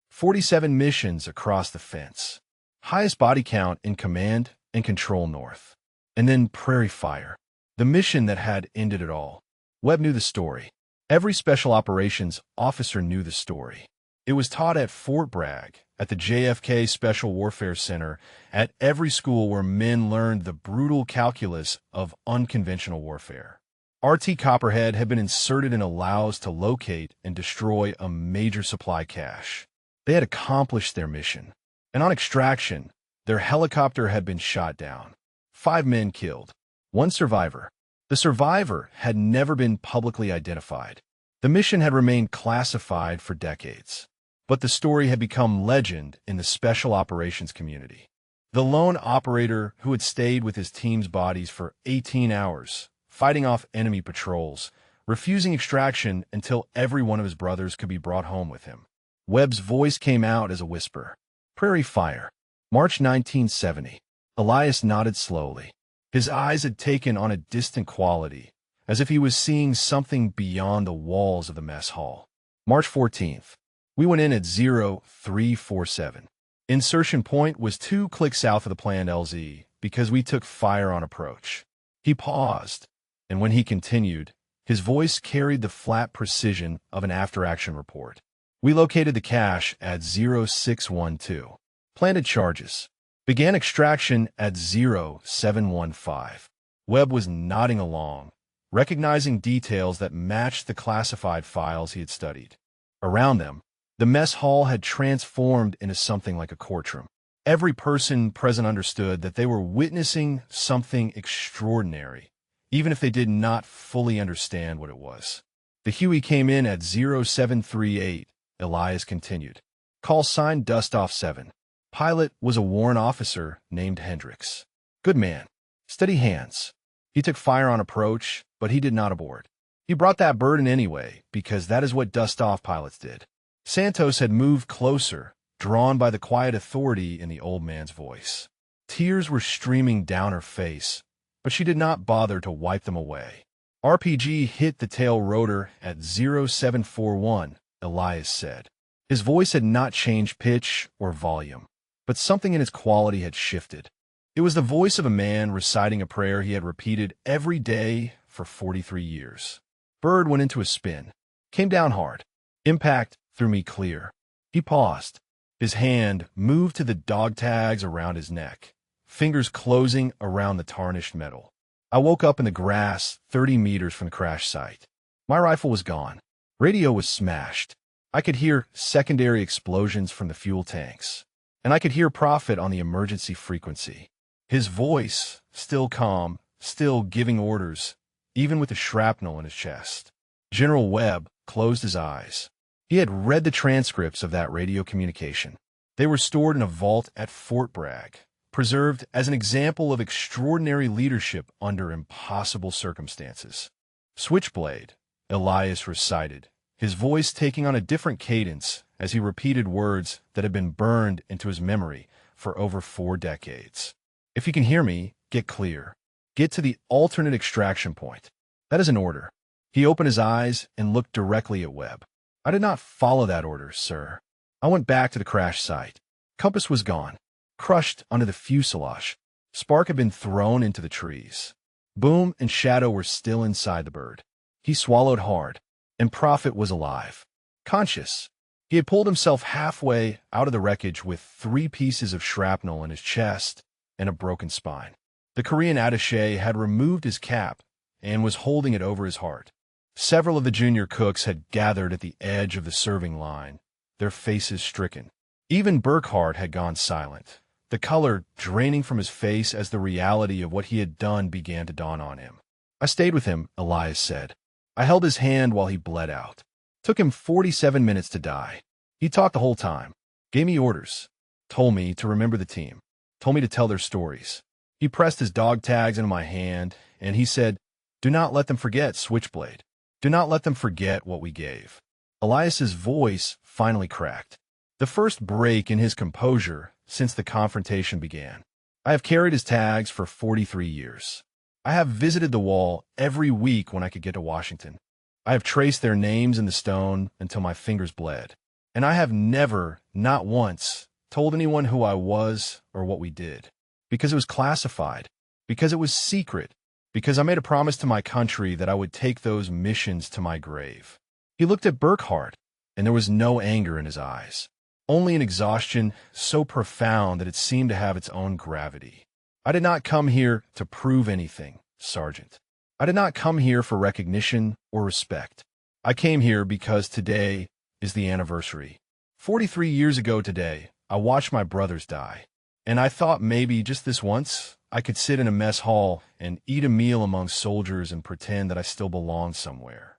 47 missions across the fence. Highest body count in Command and Control North. And then Prairie Fire, the mission that had ended it all. Webb knew the story. Every Special Operations officer knew the story. It was taught at Fort Bragg, at the JFK Special Warfare Center, at every school where men learned the brutal calculus of unconventional warfare. RT Copperhead had been inserted in Laos to locate and destroy a major supply cache. They had accomplished their mission. And on extraction, their helicopter had been shot down. 5 men killed. 1 survivor. The survivor had never been publicly identified. The mission had remained classified for decades. But the story had become legend in the special operations community. The lone operator who had stayed with his team's bodies for 18 hours, fighting off enemy patrols, refusing extraction until every one of his brothers could be brought home with him. Webb's voice came out as a whisper. Prairie Fire, March 1970. Elias nodded slowly. His eyes had taken on a distant quality, as if he was seeing something beyond the walls of the mess hall. March 14th. We went in at 0347. Insertion point was 2 clicks south of the planned LZ because we took fire on approach. He paused, and when he continued, his voice carried the flat precision of an after-action report. We located the cache at 0612. Planted charges. Began extraction at 0715. Webb was nodding along, recognizing details that matched the classified files he had studied. Around them, the mess hall had transformed into something like a courtroom. Every person present understood that they were witnessing something extraordinary, even if they did not fully understand what it was. The Huey came in at 0738, Elias continued. Call sign Dustoff 7. Pilot was a warrant officer named Hendricks. Good man. Steady hands. He took fire on approach, but he did not abort. He brought that bird in anyway, because that is what dust-off pilots did. Santos had moved closer, drawn by the quiet authority in the old man's voice. Tears were streaming down her face, but she did not bother to wipe them away. RPG hit the tail rotor at 0741, Elias said. His voice had not changed pitch or volume, but something in its quality had shifted. It was the voice of a man reciting a prayer he had repeated every day for 43 years. Bird went into a spin, came down hard. Impact threw me clear. He paused. His hand moved to the dog tags around his neck, fingers closing around the tarnished metal. I woke up in the grass 30 meters from the crash site. My rifle was gone. Radio was smashed. I could hear secondary explosions from the fuel tanks, and I could hear Prophet on the emergency frequency. His voice, still calm, still giving orders, even with the shrapnel in his chest. General Webb closed his eyes. He had read the transcripts of that radio communication. They were stored in a vault at Fort Bragg, preserved as an example of extraordinary leadership under impossible circumstances. Switchblade, Elias recited, his voice taking on a different cadence as he repeated words that had been burned into his memory for over 4 decades. If you can hear me, get clear. Get to the alternate extraction point. That is an order. He opened his eyes and looked directly at Webb. I did not follow that order, sir. I went back to the crash site. Compass was gone, crushed under the fuselage. Spark had been thrown into the trees. Boom and Shadow were still inside the bird. He swallowed hard, and Prophet was alive. Conscious. He had pulled himself halfway out of the wreckage with 3 pieces of shrapnel in his chest and a broken spine. The Korean attaché had removed his cap and was holding it over his heart. Several of the junior cooks had gathered at the edge of the serving line, their faces stricken. Even Burkhart had gone silent, the color draining from his face as the reality of what he had done began to dawn on him. I stayed with him, Elias said. I held his hand while he bled out. Took him 47 minutes to die. He talked the whole time, gave me orders, told me to remember the team, told me to tell their stories. He pressed his dog tags into my hand, and he said, "Do not let them forget, Switchblade. Do not let them forget what we gave." Elias's voice finally cracked. The first break in his composure since the confrontation began. I have carried his tags for 43 years. I have visited the wall every week when I could get to Washington. I have traced their names in the stone until my fingers bled. And I have never, not once, told anyone who I was or what we did. Because it was classified. Because it was secret. Because I made a promise to my country that I would take those missions to my grave. He looked at Burkhart, and there was no anger in his eyes. Only an exhaustion so profound that it seemed to have its own gravity. I did not come here to prove anything, Sergeant. I did not come here for recognition or respect. I came here because today is the anniversary. 43 years ago today, I watched my brothers die. And I thought maybe just this once, I could sit in a mess hall and eat a meal among soldiers and pretend that I still belonged somewhere.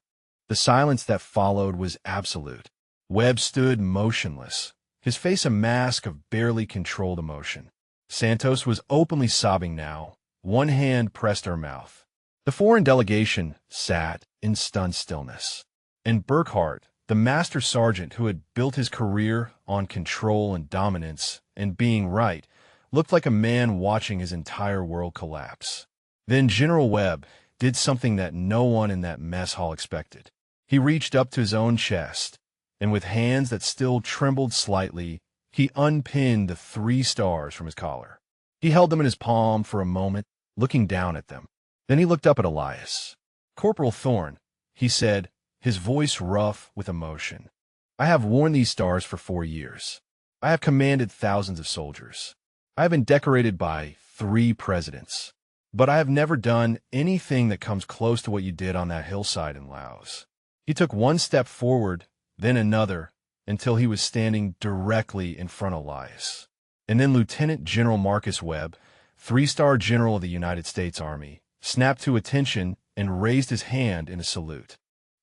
The silence that followed was absolute. Webb stood motionless, his face a mask of barely controlled emotion. Santos was openly sobbing now, one hand pressed her mouth. The foreign delegation sat in stunned stillness. And Burkhart, the master sergeant who had built his career on control and dominance and being right, looked like a man watching his entire world collapse. Then General Webb did something that no one in that mess hall expected. He reached up to his own chest, and with hands that still trembled slightly, he unpinned the 3 stars from his collar. He held them in his palm for a moment, looking down at them. Then he looked up at Elias. "Corporal Thorne," he said, his voice rough with emotion. "I have worn these stars for 4 years. I have commanded thousands of soldiers. I have been decorated by 3 presidents. But I have never done anything that comes close to what you did on that hillside in Laos. He took one step forward, then another, until he was standing directly in front of Elias. And then Lieutenant General Marcus Webb, 3-star general of the United States Army, snapped to attention and raised his hand in a salute.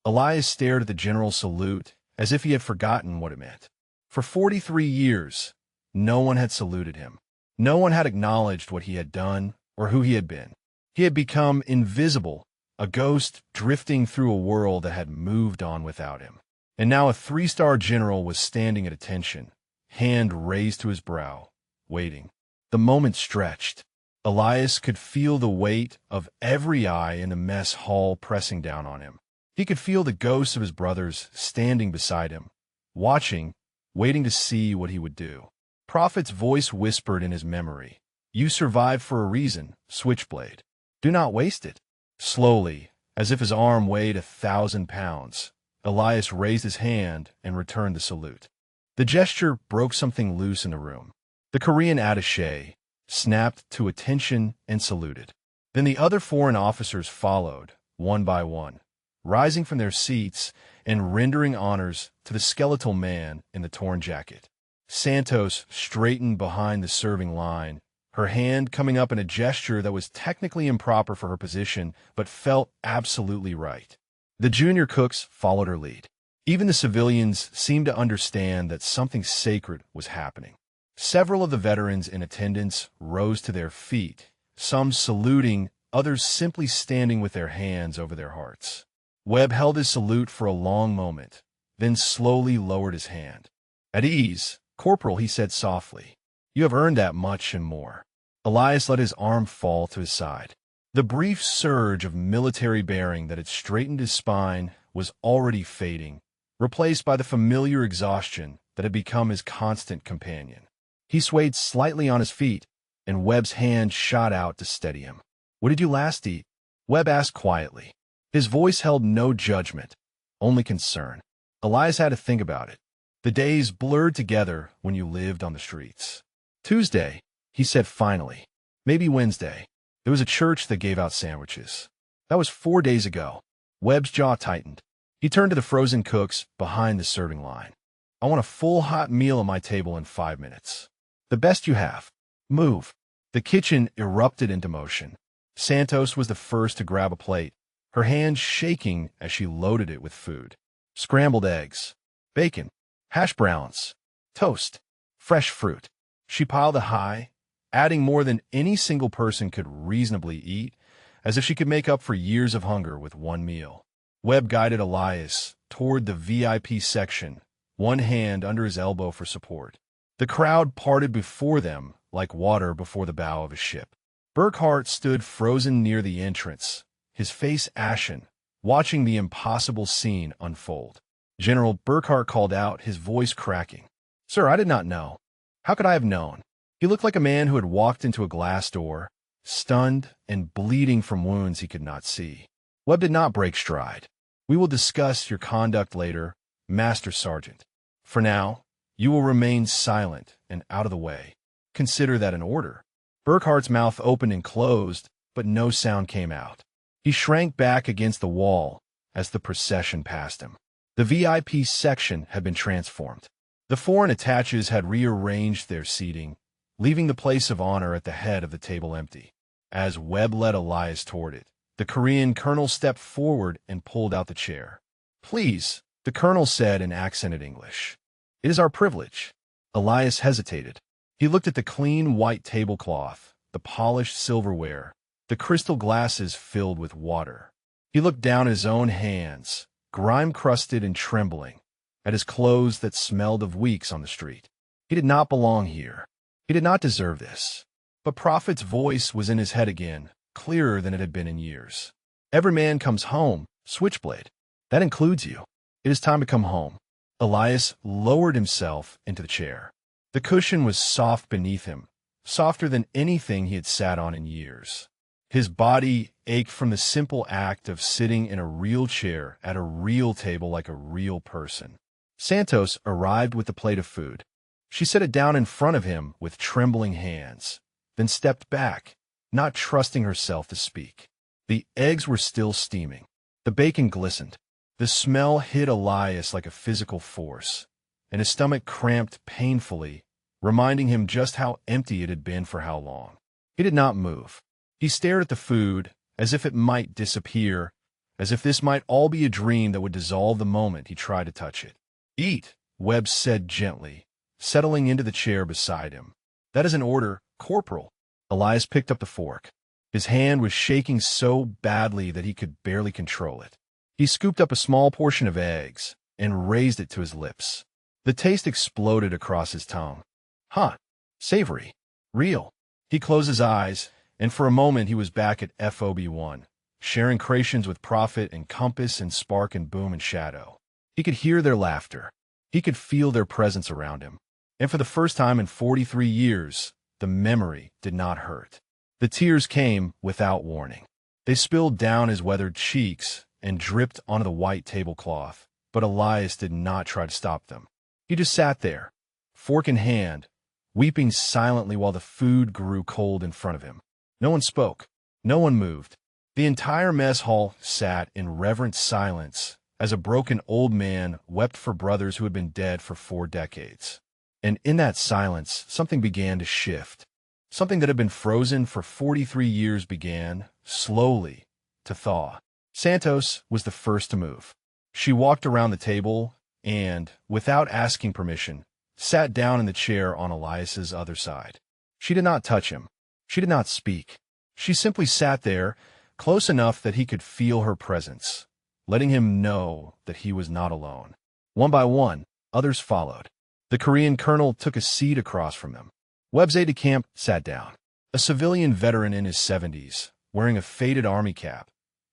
Elias stared at the general's salute as if he had forgotten what it meant. For 43 years, no one had saluted him. No one had acknowledged what he had done or who he had been. He had become invisible, a ghost drifting through a world that had moved on without him. And now a 3-star general was standing at attention, hand raised to his brow, waiting. The moment stretched. Elias could feel the weight of every eye in the mess hall pressing down on him. He could feel the ghosts of his brothers standing beside him, watching, waiting to see what he would do. Prophet's voice whispered in his memory, "You survived for a reason, Switchblade. Do not waste it." Slowly, as if his arm weighed 1,000 pounds, Elias raised his hand and returned the salute. The gesture broke something loose in the room. The Korean attaché snapped to attention and saluted. Then the other foreign officers followed, one by one, rising from their seats and rendering honors to the skeletal man in the torn jacket. Santos straightened behind the serving line, her hand coming up in a gesture that was technically improper for her position, but felt absolutely right. The junior cooks followed her lead. Even the civilians seemed to understand that something sacred was happening. Several of the veterans in attendance rose to their feet, some saluting, others simply standing with their hands over their hearts. Webb held his salute for a long moment, then slowly lowered his hand. "At ease, Corporal," he said softly. "You have earned that much and more." Elias let his arm fall to his side. The brief surge of military bearing that had straightened his spine was already fading, replaced by the familiar exhaustion that had become his constant companion. He swayed slightly on his feet, and Webb's hand shot out to steady him. "What did you last eat?" Webb asked quietly. His voice held no judgment, only concern. Elias had to think about it. The days blurred together when you lived on the streets. "Tuesday," he said finally. "Maybe Wednesday. There was a church that gave out sandwiches." That was 4 days ago. Webb's jaw tightened. He turned to the frozen cooks behind the serving line. "I want a full hot meal on my table in 5 minutes. The best you have. Move." The kitchen erupted into motion. Santos was the first to grab a plate, her hand shaking as she loaded it with food. Scrambled eggs, bacon, hash browns, toast, fresh fruit. She piled it high, adding more than any single person could reasonably eat, as if she could make up for years of hunger with one meal. Webb guided Elias toward the VIP section, one hand under his elbow for support. The crowd parted before them like water before the bow of a ship. Burkhart stood frozen near the entrance, his face ashen, watching the impossible scene unfold. General Burkhart called out, his voice cracking. "Sir, I did not know. How could I have known?" He looked like a man who had walked into a glass door, stunned and bleeding from wounds he could not see. Webb did not break stride. "We will discuss your conduct later, Master Sergeant. For now, you will remain silent and out of the way. Consider that an order." Burkhart's mouth opened and closed, but no sound came out. He shrank back against the wall as the procession passed him. The VIP section had been transformed. The foreign attaches had rearranged their seating, leaving the place of honor at the head of the table empty. As Webb led Elias toward it, the Korean colonel stepped forward and pulled out the chair. "Please," the colonel said in accented English. "It is our privilege." Elias hesitated. He looked at the clean white tablecloth, the polished silverware, the crystal glasses filled with water. He looked down at his own hands, grime-crusted and trembling, at his clothes that smelled of weeks on the street. He did not belong here. He did not deserve this. But Prophet's voice was in his head again, clearer than it had been in years. "Every man comes home, Switchblade. That includes you. It is time to come home." Elias lowered himself into the chair. The cushion was soft beneath him, softer than anything he had sat on in years. His body ached from the simple act of sitting in a real chair at a real table like a real person. Santos arrived with a plate of food. She set it down in front of him with trembling hands, then stepped back, not trusting herself to speak. The eggs were still steaming. The bacon glistened. The smell hit Elias like a physical force, and his stomach cramped painfully, reminding him just how empty it had been for how long. He did not move. He stared at the food, as if it might disappear, as if this might all be a dream that would dissolve the moment he tried to touch it. "Eat," Webb said gently, settling into the chair beside him. "That is an order, Corporal." Elias picked up the fork. His hand was shaking so badly that he could barely control it. He scooped up a small portion of eggs and raised it to his lips. The taste exploded across his tongue. Huh, savory, real. He closed his eyes, and for a moment he was back at FOB1, sharing creations with Prophet and Compass and Spark and Boom and Shadow. He could hear their laughter. He could feel their presence around him. And for the first time in 43 years, the memory did not hurt. The tears came without warning. They spilled down his weathered cheeks and dripped onto the white tablecloth, but Elias did not try to stop them. He just sat there, fork in hand, weeping silently while the food grew cold in front of him. No one spoke. No one moved. The entire mess hall sat in reverent silence as a broken old man wept for brothers who had been dead for 4 decades. And in that silence, something began to shift. Something that had been frozen for 43 years began, slowly, to thaw. Santos was the first to move. She walked around the table and, without asking permission, sat down in the chair on Elias's other side. She did not touch him. She did not speak. She simply sat there, close enough that he could feel her presence, letting him know that he was not alone. One by one, others followed. The Korean colonel took a seat across from them. Webb's aide-de-camp sat down. A civilian veteran in his 70s, wearing a faded army cap,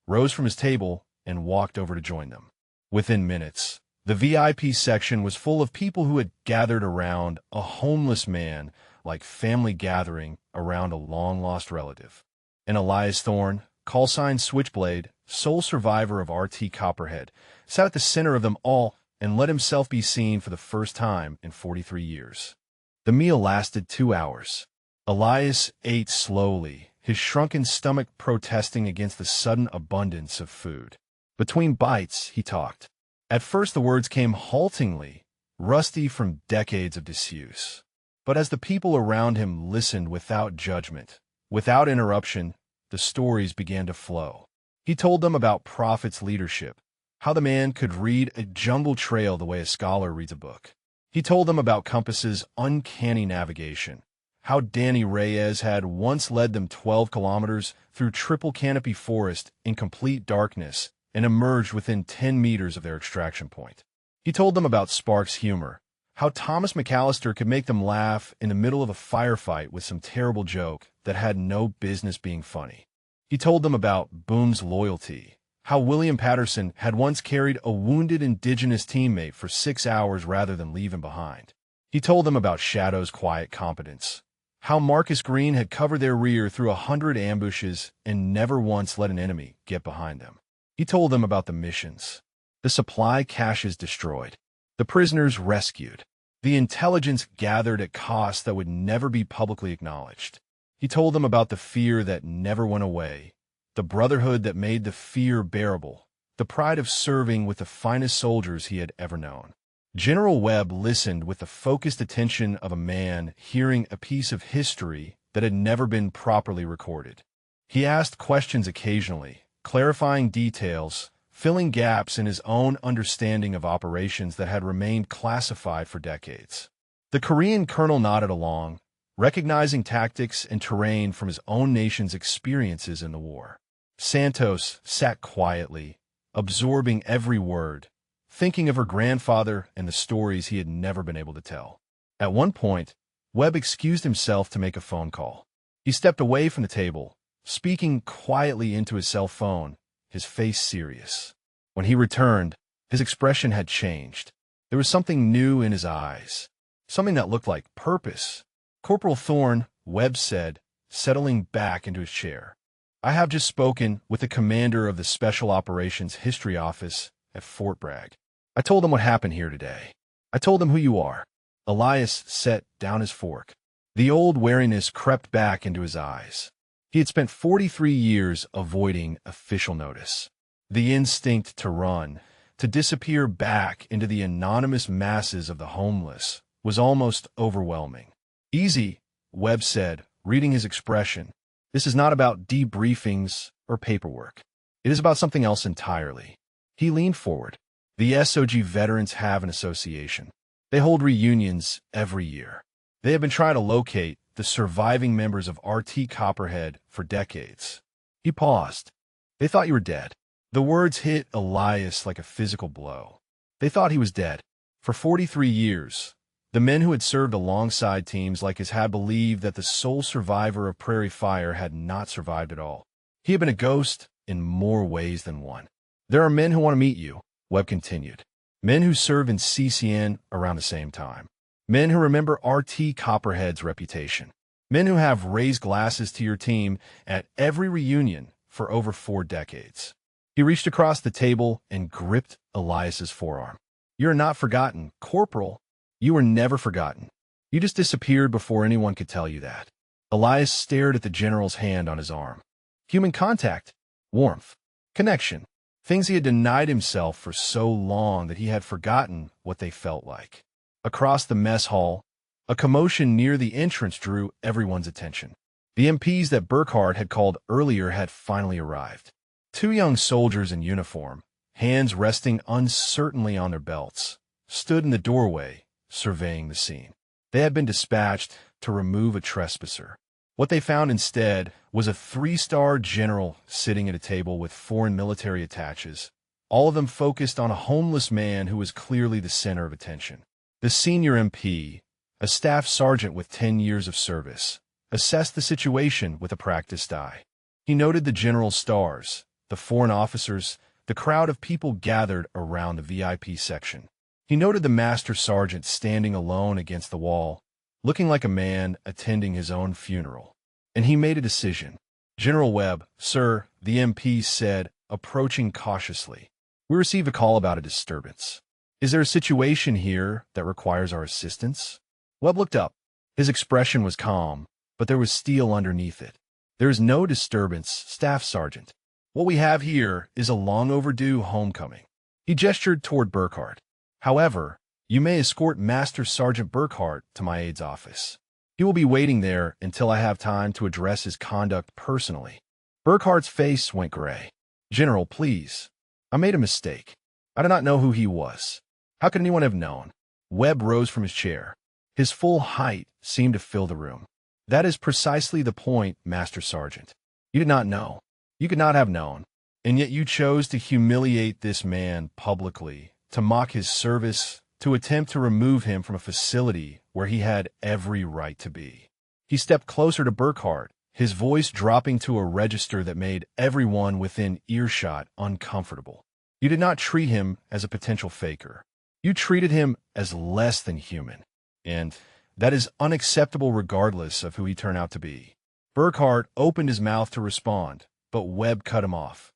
rose from his table and walked over to join them. Within minutes, the VIP section was full of people who had gathered around a homeless man, like family gathering around a long-lost relative. And Elias Thorne, callsign Switchblade, sole survivor of RT Copperhead, sat at the center of them all and let himself be seen for the first time in 43 years. The meal lasted 2 hours. Elias ate slowly, his shrunken stomach protesting against the sudden abundance of food. Between bites, he talked. At first the words came haltingly, rusty from decades of disuse. But as the people around him listened without judgment, without interruption, the stories began to flow. He told them about Prophet's leadership, how the man could read a jungle trail the way a scholar reads a book. He told them about Compass's uncanny navigation, how Danny Reyes had once led them 12 kilometers through triple canopy forest in complete darkness and emerged within 10 meters of their extraction point. He told them about Spark's humor, how Thomas McAllister could make them laugh in the middle of a firefight with some terrible joke that had no business being funny. He told them about Boom's loyalty, how William Patterson had once carried a wounded indigenous teammate for 6 hours rather than leave him behind. He told them about Shadow's quiet competence, how Marcus Green had covered their rear through 100 ambushes and never once let an enemy get behind them. He told them about the missions, the supply caches destroyed, the prisoners rescued, the intelligence gathered at costs that would never be publicly acknowledged. He told them about the fear that never went away, the brotherhood that made the fear bearable, the pride of serving with the finest soldiers he had ever known. General Webb listened with the focused attention of a man hearing a piece of history that had never been properly recorded. He asked questions occasionally, clarifying details, filling gaps in his own understanding of operations that had remained classified for decades. The Korean colonel nodded along, recognizing tactics and terrain from his own nation's experiences in the war. Santos sat quietly, absorbing every word, thinking of her grandfather and the stories he had never been able to tell. At one point, Webb excused himself to make a phone call. He stepped away from the table, speaking quietly into his cell phone, his face serious. When he returned, his expression had changed. There was something new in his eyes, something that looked like purpose. "Corporal Thorne," Webb said, settling back into his chair. "I have just spoken with the commander of the Special Operations History Office at Fort Bragg. I told him what happened here today. I told him who you are." Elias set down his fork. The old wariness crept back into his eyes. He had spent 43 years avoiding official notice. The instinct to run, to disappear back into the anonymous masses of the homeless, was almost overwhelming. "Easy," Webb said, reading his expression. "This is not about debriefings or paperwork. It is about something else entirely." He leaned forward. "The SOG veterans have an association. They hold reunions every year. They have been trying to locate the surviving members of RT Copperhead for decades." He paused. "They thought you were dead." The words hit Elias like a physical blow. They thought he was dead. For 43 years, the men who had served alongside teams like his had believed that the sole survivor of Prairie Fire had not survived at all. He had been a ghost in more ways than one. "There are men who want to meet you," Webb continued. "Men who served in CCN around the same time. Men who remember RT Copperhead's reputation. Men who have raised glasses to your team at every reunion for over 4 decades. He reached across the table and gripped Elias's forearm. "You're not forgotten, Corporal. You were never forgotten. You just disappeared before anyone could tell you that." Elias stared at the general's hand on his arm. Human contact, warmth, connection, things he had denied himself for so long that he had forgotten what they felt like. Across the mess hall, a commotion near the entrance drew everyone's attention. The MPs that Burkhart had called earlier had finally arrived. 2 young soldiers in uniform, hands resting uncertainly on their belts, stood in the doorway, surveying the scene. They had been dispatched to remove a trespasser. What they found instead was a 3-star general sitting at a table with foreign military attaches, all of them focused on a homeless man who was clearly the center of attention. The senior MP, a staff sergeant with 10 years of service, assessed the situation with a practiced eye. He noted the general's stars, the foreign officers, the crowd of people gathered around the VIP section. He noted the master sergeant standing alone against the wall, looking like a man attending his own funeral. And he made a decision. "General Webb, sir," the MP said, approaching cautiously. "We received a call about a disturbance. Is there a situation here that requires our assistance?" Webb looked up. His expression was calm, but there was steel underneath it. "There is no disturbance, Staff Sergeant. What we have here is a long overdue homecoming." He gestured toward Burkhart. "However, you may escort Master Sergeant Burkhart to my aide's office. He will be waiting there until I have time to address his conduct personally." Burkhart's face went gray. "General, please. I made a mistake. I do not know who he was. How could anyone have known?" Webb rose from his chair. His full height seemed to fill the room. "That is precisely the point, Master Sergeant. You did not know. You could not have known. And yet you chose to humiliate this man publicly, to mock his service, to attempt to remove him from a facility where he had every right to be." He stepped closer to Burkhart, his voice dropping to a register that made everyone within earshot uncomfortable. "You did not treat him as a potential faker. You treated him as less than human. And that is unacceptable regardless of who he turned out to be." Burkhart opened his mouth to respond, but Webb cut him off.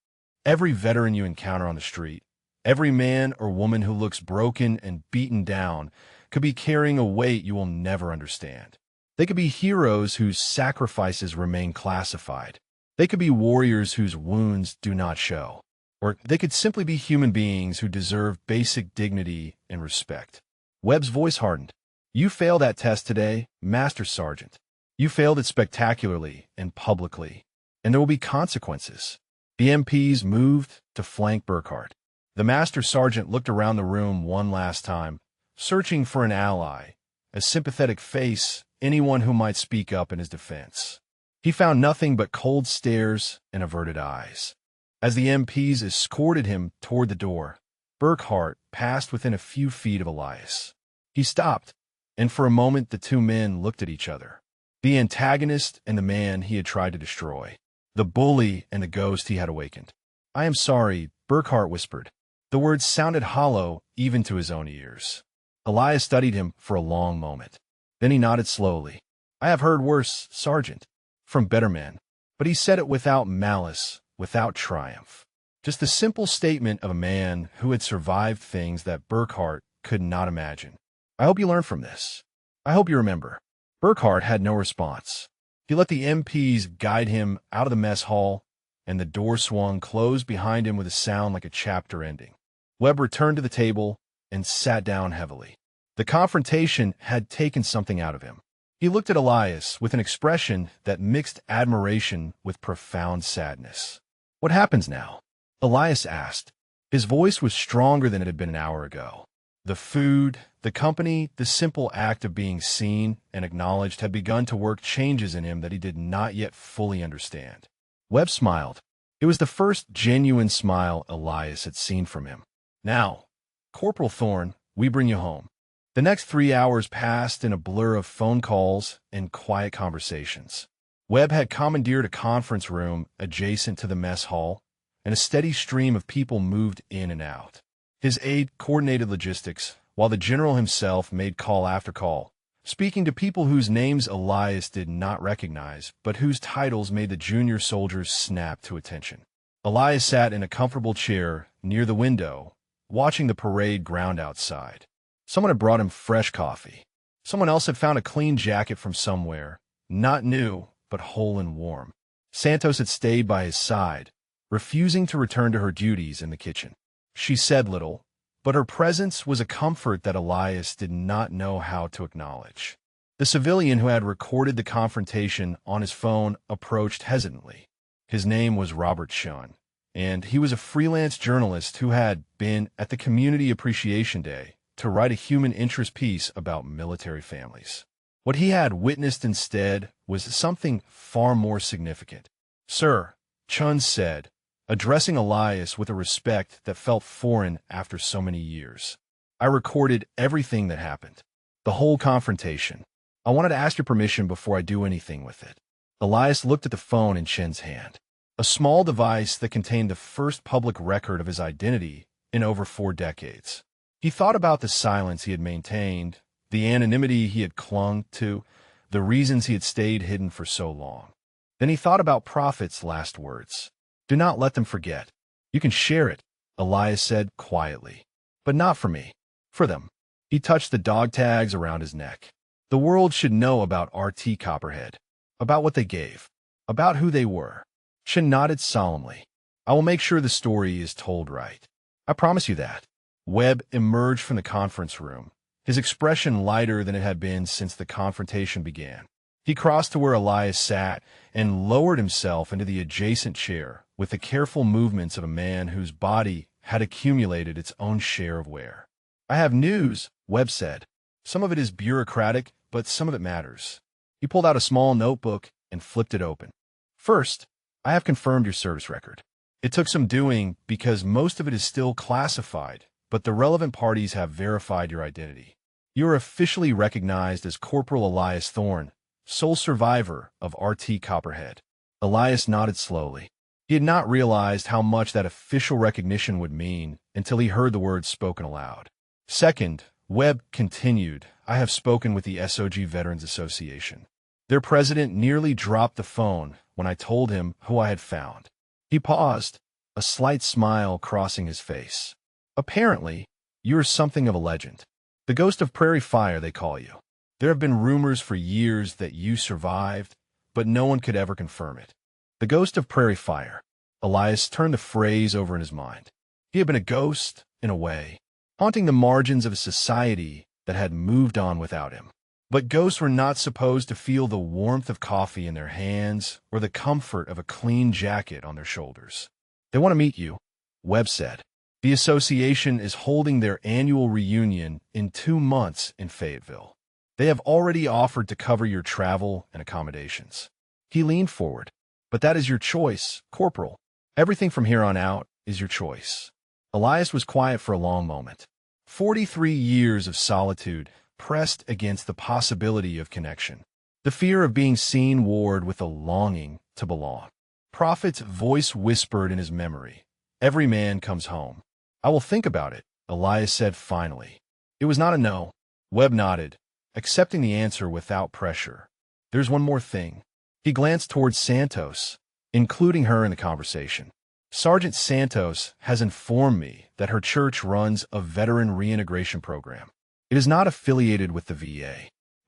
"Every veteran you encounter on the street, every man or woman who looks broken and beaten down, could be carrying a weight you will never understand. They could be heroes whose sacrifices remain classified. They could be warriors whose wounds do not show. Or they could simply be human beings who deserve basic dignity and respect." Webb's voice hardened. "You failed that test today, Master Sergeant. You failed it spectacularly and publicly. And there will be consequences." The MPs moved to flank Burkhart. The Master Sergeant looked around the room one last time, searching for an ally, a sympathetic face, anyone who might speak up in his defense. He found nothing but cold stares and averted eyes. As the MPs escorted him toward the door, Burkhart passed within a few feet of Elias. He stopped, and for a moment the 2 men looked at each other. The antagonist and the man he had tried to destroy. The bully and the ghost he had awakened. "I am sorry," Burkhart whispered. The words sounded hollow even to his own ears. Elias studied him for a long moment. Then he nodded slowly. "I have heard worse, Sergeant, from better men." But he said it without malice, without triumph. Just the simple statement of a man who had survived things that Burkhart could not imagine. I hope you learn from this. I hope you remember. Burkhart had no response. He let the MPs guide him out of the mess hall, and the door swung closed behind him with a sound like a chapter ending. Webb returned to the table and sat down heavily. The confrontation had taken something out of him. He looked at Elias with an expression that mixed admiration with profound sadness. "What happens now?" Elias asked. His voice was stronger than it had been an hour ago. The food, the company, the simple act of being seen and acknowledged had begun to work changes in him that he did not yet fully understand. Webb smiled. It was the first genuine smile Elias had seen from him. "Now, Corporal Thorne, we bring you home." The next 3 hours passed in a blur of phone calls and quiet conversations. Webb had commandeered a conference room adjacent to the mess hall, and a steady stream of people moved in and out. His aide coordinated logistics, while the general himself made call after call, speaking to people whose names Elias did not recognize, but whose titles made the junior soldiers snap to attention. Elias sat in a comfortable chair near the window, watching the parade ground outside. Someone had brought him fresh coffee. Someone else had found a clean jacket from somewhere, not new, but whole and warm. Santos had stayed by his side, refusing to return to her duties in the kitchen. She said little, but her presence was a comfort that Elias did not know how to acknowledge. The civilian who had recorded the confrontation on his phone approached hesitantly. His name was Robert Shun, and he was a freelance journalist who had been at the Community Appreciation Day to write a human interest piece about military families. What he had witnessed instead was something far more significant. "Sir," Chun said, addressing Elias with a respect that felt foreign after so many years. "I recorded everything that happened. The whole confrontation. I wanted to ask your permission before I do anything with it." Elias looked at the phone in Chen's hand, a small device that contained the first public record of his identity in over 4 decades. He thought about the silence he had maintained, the anonymity he had clung to, the reasons he had stayed hidden for so long. Then he thought about Prophet's last words. "Do not let them forget. You can share it," Elias said quietly. "But not for me. For them." He touched the dog tags around his neck. "The world should know about RT Copperhead, about what they gave, about who they were." Chen nodded solemnly. "I will make sure the story is told right. I promise you that." Webb emerged from the conference room, his expression lighter than it had been since the confrontation began. He crossed to where Elias sat and lowered himself into the adjacent chair with the careful movements of a man whose body had accumulated its own share of wear. "I have news," Webb said. "Some of it is bureaucratic, but some of it matters." He pulled out a small notebook and flipped it open. "First, I have confirmed your service record. It took some doing because most of it is still classified, but the relevant parties have verified your identity. You are officially recognized as Corporal Elias Thorne, sole survivor of RT Copperhead." Elias nodded slowly. He had not realized how much that official recognition would mean until he heard the words spoken aloud. "Second," Webb continued, "I have spoken with the SOG Veterans Association. Their president nearly dropped the phone when I told him who I had found." He paused, a slight smile crossing his face. "Apparently, you are something of a legend. The Ghost of Prairie Fire, they call you. There have been rumors for years that you survived, but no one could ever confirm it. The Ghost of Prairie Fire." Elias turned the phrase over in his mind. He had been a ghost, in a way, haunting the margins of a society that had moved on without him. But ghosts were not supposed to feel the warmth of coffee in their hands or the comfort of a clean jacket on their shoulders. "They want to meet you," Webb said. "The association is holding their annual reunion in 2 months in Fayetteville. They have already offered to cover your travel and accommodations." He leaned forward. "But that is your choice, Corporal. Everything from here on out is your choice." Elias was quiet for a long moment. 43 years of solitude pressed against the possibility of connection. The fear of being seen warred with a longing to belong. Prophet's voice whispered in his memory, "Every man comes home." "I will think about it," Elias said finally. It was not a no. Webb nodded, accepting the answer without pressure. "There's one more thing." He glanced towards Santos, including her in the conversation. "Sergeant Santos has informed me that her church runs a veteran reintegration program. It is not affiliated with the VA.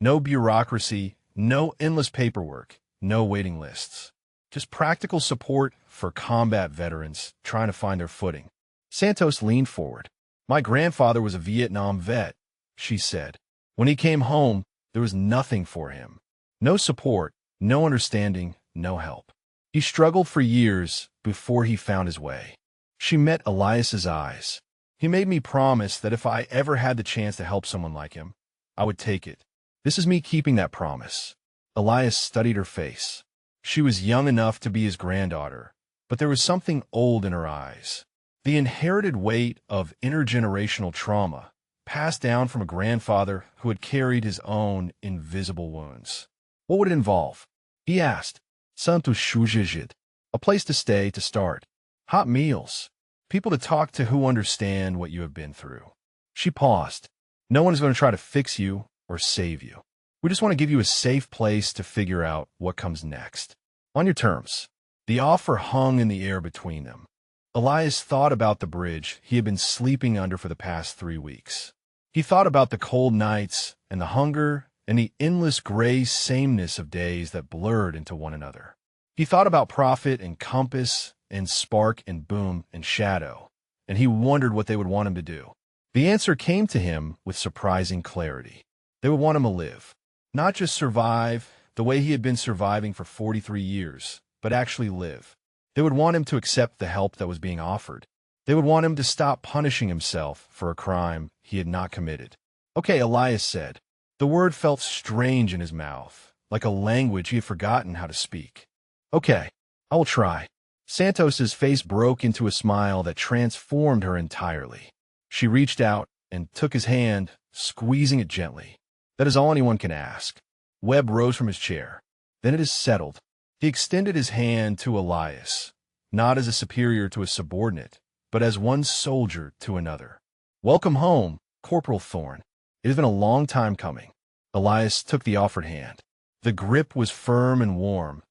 No bureaucracy, no endless paperwork, no waiting lists. Just practical support for combat veterans trying to find their footing. Santos leaned forward. My grandfather was a Vietnam vet, she said. When he came home, there was nothing for him. No support, no understanding, no help. He struggled for years before he found his way. She met Elias's eyes. He made me promise that if I ever had the chance to help someone like him, I would take it. This is me keeping that promise. Elias studied her face. She was young enough to be his granddaughter, but there was something old in her eyes. The inherited weight of intergenerational trauma, passed down from a grandfather who had carried his own invisible wounds. What would it involve? He asked. Santos shujijit. A place to stay to start. Hot meals. People to talk to who understand what you have been through. She paused. No one is going to try to fix you or save you. We just want to give you a safe place to figure out what comes next. On your terms. The offer hung in the air between them. Elias thought about the bridge he had been sleeping under for the past 3 weeks. He thought about the cold nights and the hunger and the endless gray sameness of days that blurred into one another. He thought about profit and compass and spark and boom and shadow, and he wondered what they would want him to do. The answer came to him with surprising clarity. They would want him to live, not just survive the way he had been surviving for 43 years, but actually live. They would want him to accept the help that was being offered. They would want him to stop punishing himself for a crime he had not committed. Okay, Elias said. The word felt strange in his mouth, like a language he had forgotten how to speak. Okay, I will try. Santos's face broke into a smile that transformed her entirely. She reached out and took his hand, squeezing it gently. That is all anyone can ask. Webb rose from his chair. Then it is settled. He extended his hand to Elias, not as a superior to a subordinate, but as one soldier to another. Welcome home, Corporal Thorne. It has been a long time coming. Elias took the offered hand. The grip was firm and warm,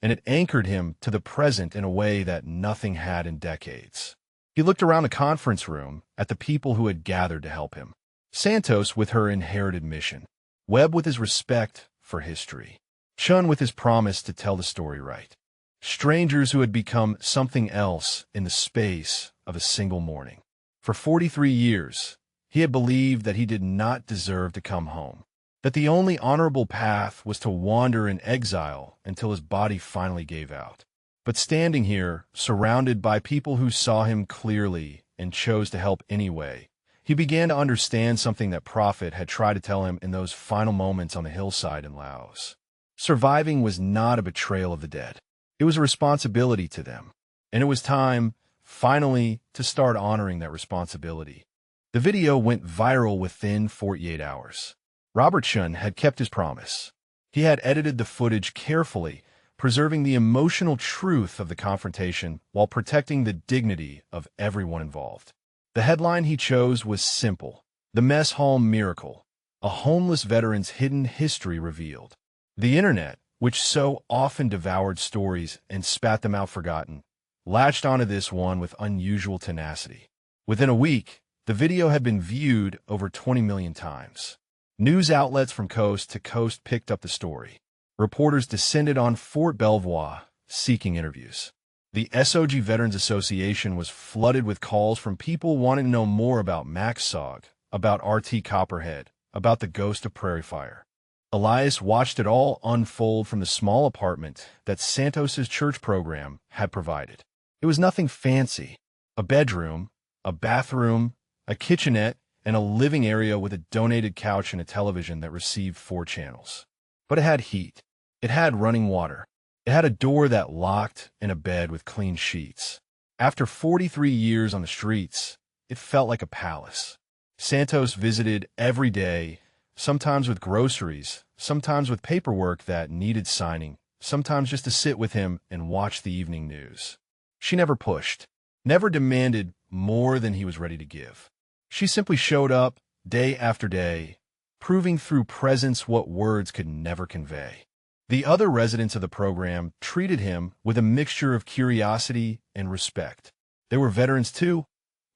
and it anchored him to the present in a way that nothing had in decades. He looked around the conference room at the people who had gathered to help him. Santos with her inherited mission. Webb with his respect for history. Chun with his promise to tell the story right. Strangers who had become something else in the space of a single morning. For 43 years, he had believed that he did not deserve to come home, that the only honorable path was to wander in exile until his body finally gave out. But standing here, surrounded by people who saw him clearly and chose to help anyway, he began to understand something that Prophet had tried to tell him in those final moments on the hillside in Laos. Surviving was not a betrayal of the dead. It was a responsibility to them, and it was time, finally, to start honoring that responsibility. The video went viral within 48 hours. Robert Chun had kept his promise. He had edited the footage carefully, preserving the emotional truth of the confrontation while protecting the dignity of everyone involved. The headline he chose was simple: The Mess Hall Miracle, a homeless veteran's hidden history revealed. The internet, which so often devoured stories and spat them out forgotten, latched onto this one with unusual tenacity. Within a week, the video had been viewed over 20 million times. News outlets from coast to coast picked up the story. Reporters descended on Fort Belvoir, seeking interviews. The SOG Veterans Association was flooded with calls from people wanting to know more about Max Sog, about RT Copperhead, about the ghost of Prairie Fire. Elias watched it all unfold from the small apartment that Santos's church program had provided. It was nothing fancy. A bedroom, a bathroom, a kitchenette, and a living area with a donated couch and a television that received 4 channels. But it had heat. It had running water. It had a door that locked and a bed with clean sheets. After 43 years on the streets, it felt like a palace. Santos visited every day, sometimes with groceries, sometimes with paperwork that needed signing, sometimes just to sit with him and watch the evening news. She never pushed, never demanded more than he was ready to give. She simply showed up, day after day, proving through presence what words could never convey. The other residents of the program treated him with a mixture of curiosity and respect. They were veterans too,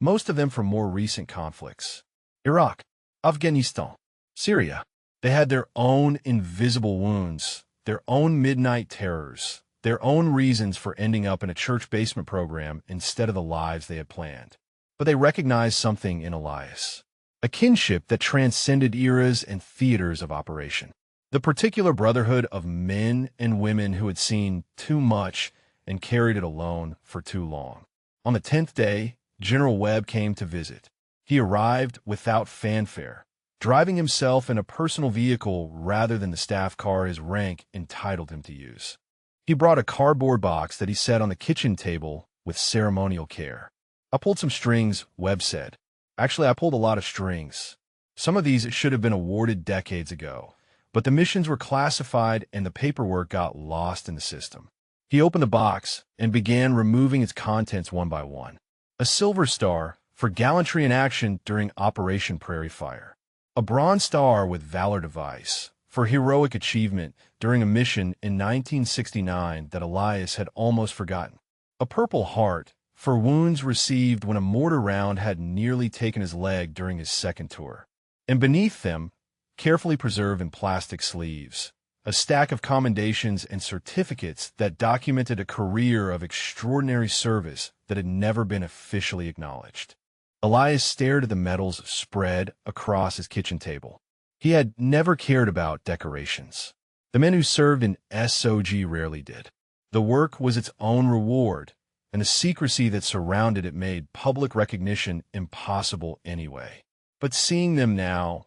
most of them from more recent conflicts. Iraq, Afghanistan, Syria. They had their own invisible wounds, their own midnight terrors, their own reasons for ending up in a church basement program instead of the lives they had planned. But they recognized something in Elias, a kinship that transcended eras and theaters of operation. The particular brotherhood of men and women who had seen too much and carried it alone for too long. On the 10th day, General Webb came to visit. He arrived without fanfare, driving himself in a personal vehicle rather than the staff car his rank entitled him to use. He brought a cardboard box that he set on the kitchen table with ceremonial care. "I pulled some strings," Webb said. "Actually, I pulled a lot of strings. Some of these should have been awarded decades ago, but the missions were classified and the paperwork got lost in the system." He opened the box and began removing its contents one by one. A silver star for gallantry in action during Operation Prairie Fire. A bronze star with Valor device for heroic achievement during a mission in 1969 that Elias had almost forgotten. A purple heart for wounds received when a mortar round had nearly taken his leg during his second tour. And beneath them, carefully preserved in plastic sleeves, a stack of commendations and certificates that documented a career of extraordinary service that had never been officially acknowledged. Elias stared at the medals spread across his kitchen table. He had never cared about decorations. The men who served in SOG rarely did. The work was its own reward, and the secrecy that surrounded it made public recognition impossible anyway. But seeing them now,